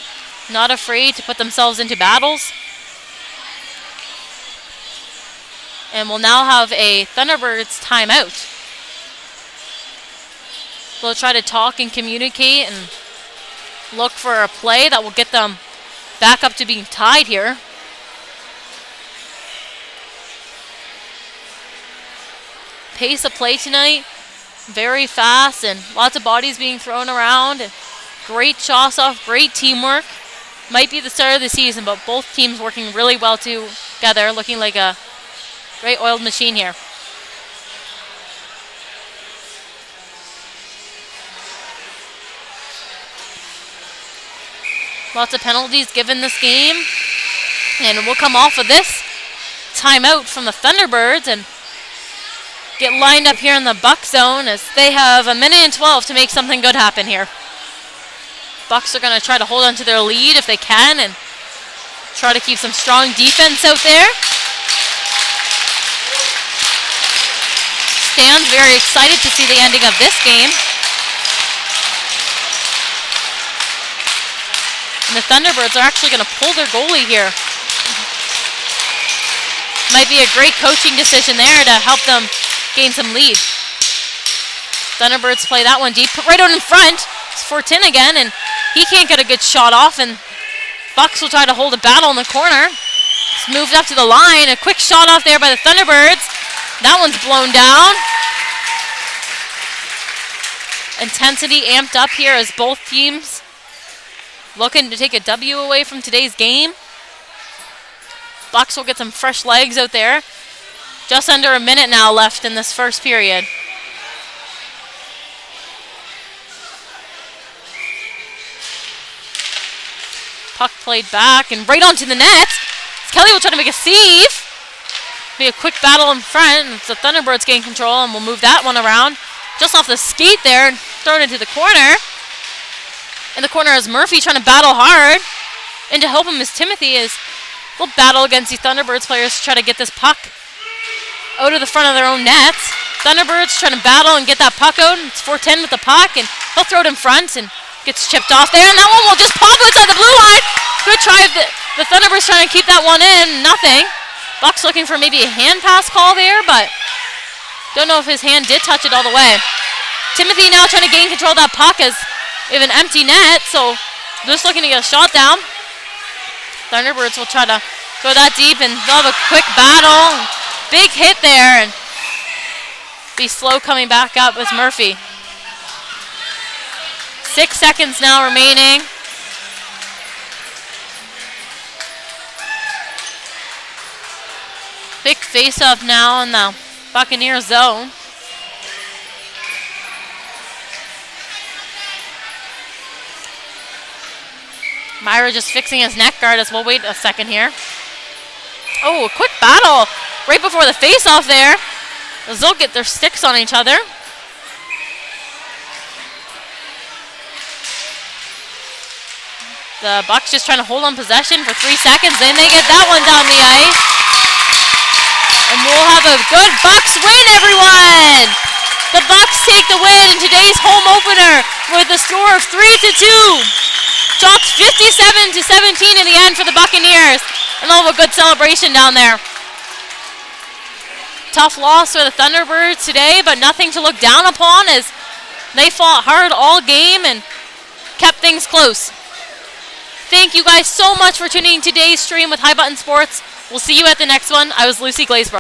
not afraid to put themselves into battles. And we'll now have a Thunderbirds timeout. They'll try to talk and communicate and look for a play that will get them back up to being tied here. Pace of play tonight, very fast, and lots of bodies being thrown around. Great shots off, great teamwork. Might be the start of the season, but both teams working really well together, looking like a great oiled machine here. Lots of penalties given this game. And we'll come off of this timeout from the Thunderbirds and get lined up here in the Buck zone as they have 1:12 to make something good happen here. Bucks are going to try to hold on to their lead if they can and try to keep some strong defense out there. Stan's very excited to see the ending of this game. And the Thunderbirds are actually going to pull their goalie here. Might be a great coaching decision there to help them gain some lead. Thunderbirds play that one deep, put right out in front. It's Fortin again, and he can't get a good shot off, and Bucks will try to hold a battle in the corner. It's moved up to the line. A quick shot off there by the Thunderbirds. That one's blown down. Intensity amped up here as both teams looking to take a W away from today's game. Bucks will get some fresh legs out there. Just under a minute now left in this first period. Puck played back and right onto the net. Kelly will try to make a save. Be a quick battle in front. It's the Thunderbirds gain control, and we'll move that one around. Just off the skate there and throw it into the corner. In the corner is Murphy trying to battle hard. And to help him is Timothy as they'll battle against the Thunderbirds players to try to get this puck out of the front of their own nets. Thunderbirds trying to battle and get that puck out. It's 4-10 with the puck, and he'll throw it in front and gets chipped off there. And that one will just pop outside the blue line. Good try of the Thunderbirds trying to keep that one in. Nothing. Buck's looking for maybe a hand pass call there, but don't know if his hand did touch it all the way. Timothy now trying to gain control of that puck as we have an empty net, so just looking to get a shot down. Thunderbirds will try to go that deep, and they'll have a quick battle. Big hit there, and be slow coming back up with Murphy. 6 seconds now remaining. Big face-off now in the Buccaneers zone. Myra just fixing his neck guard as we'll wait a second here. Oh, a quick battle right before the face-off there. As they'll get their sticks on each other. The Bucks just trying to hold on possession for 3 seconds. Then they get that one down the ice. And we'll have a good Bucks win, everyone! The Bucks take the win in today's home opener with a score of 3-2. Chalks 57-17 in the end for the Buccaneers. And they'll have a good celebration down there. Tough loss for the Thunderbirds today, but nothing to look down upon as they fought hard all game and kept things close. Thank you guys so much for tuning in today's stream with High Button Sports. We'll see you at the next one. I was Lucy Glazebrook.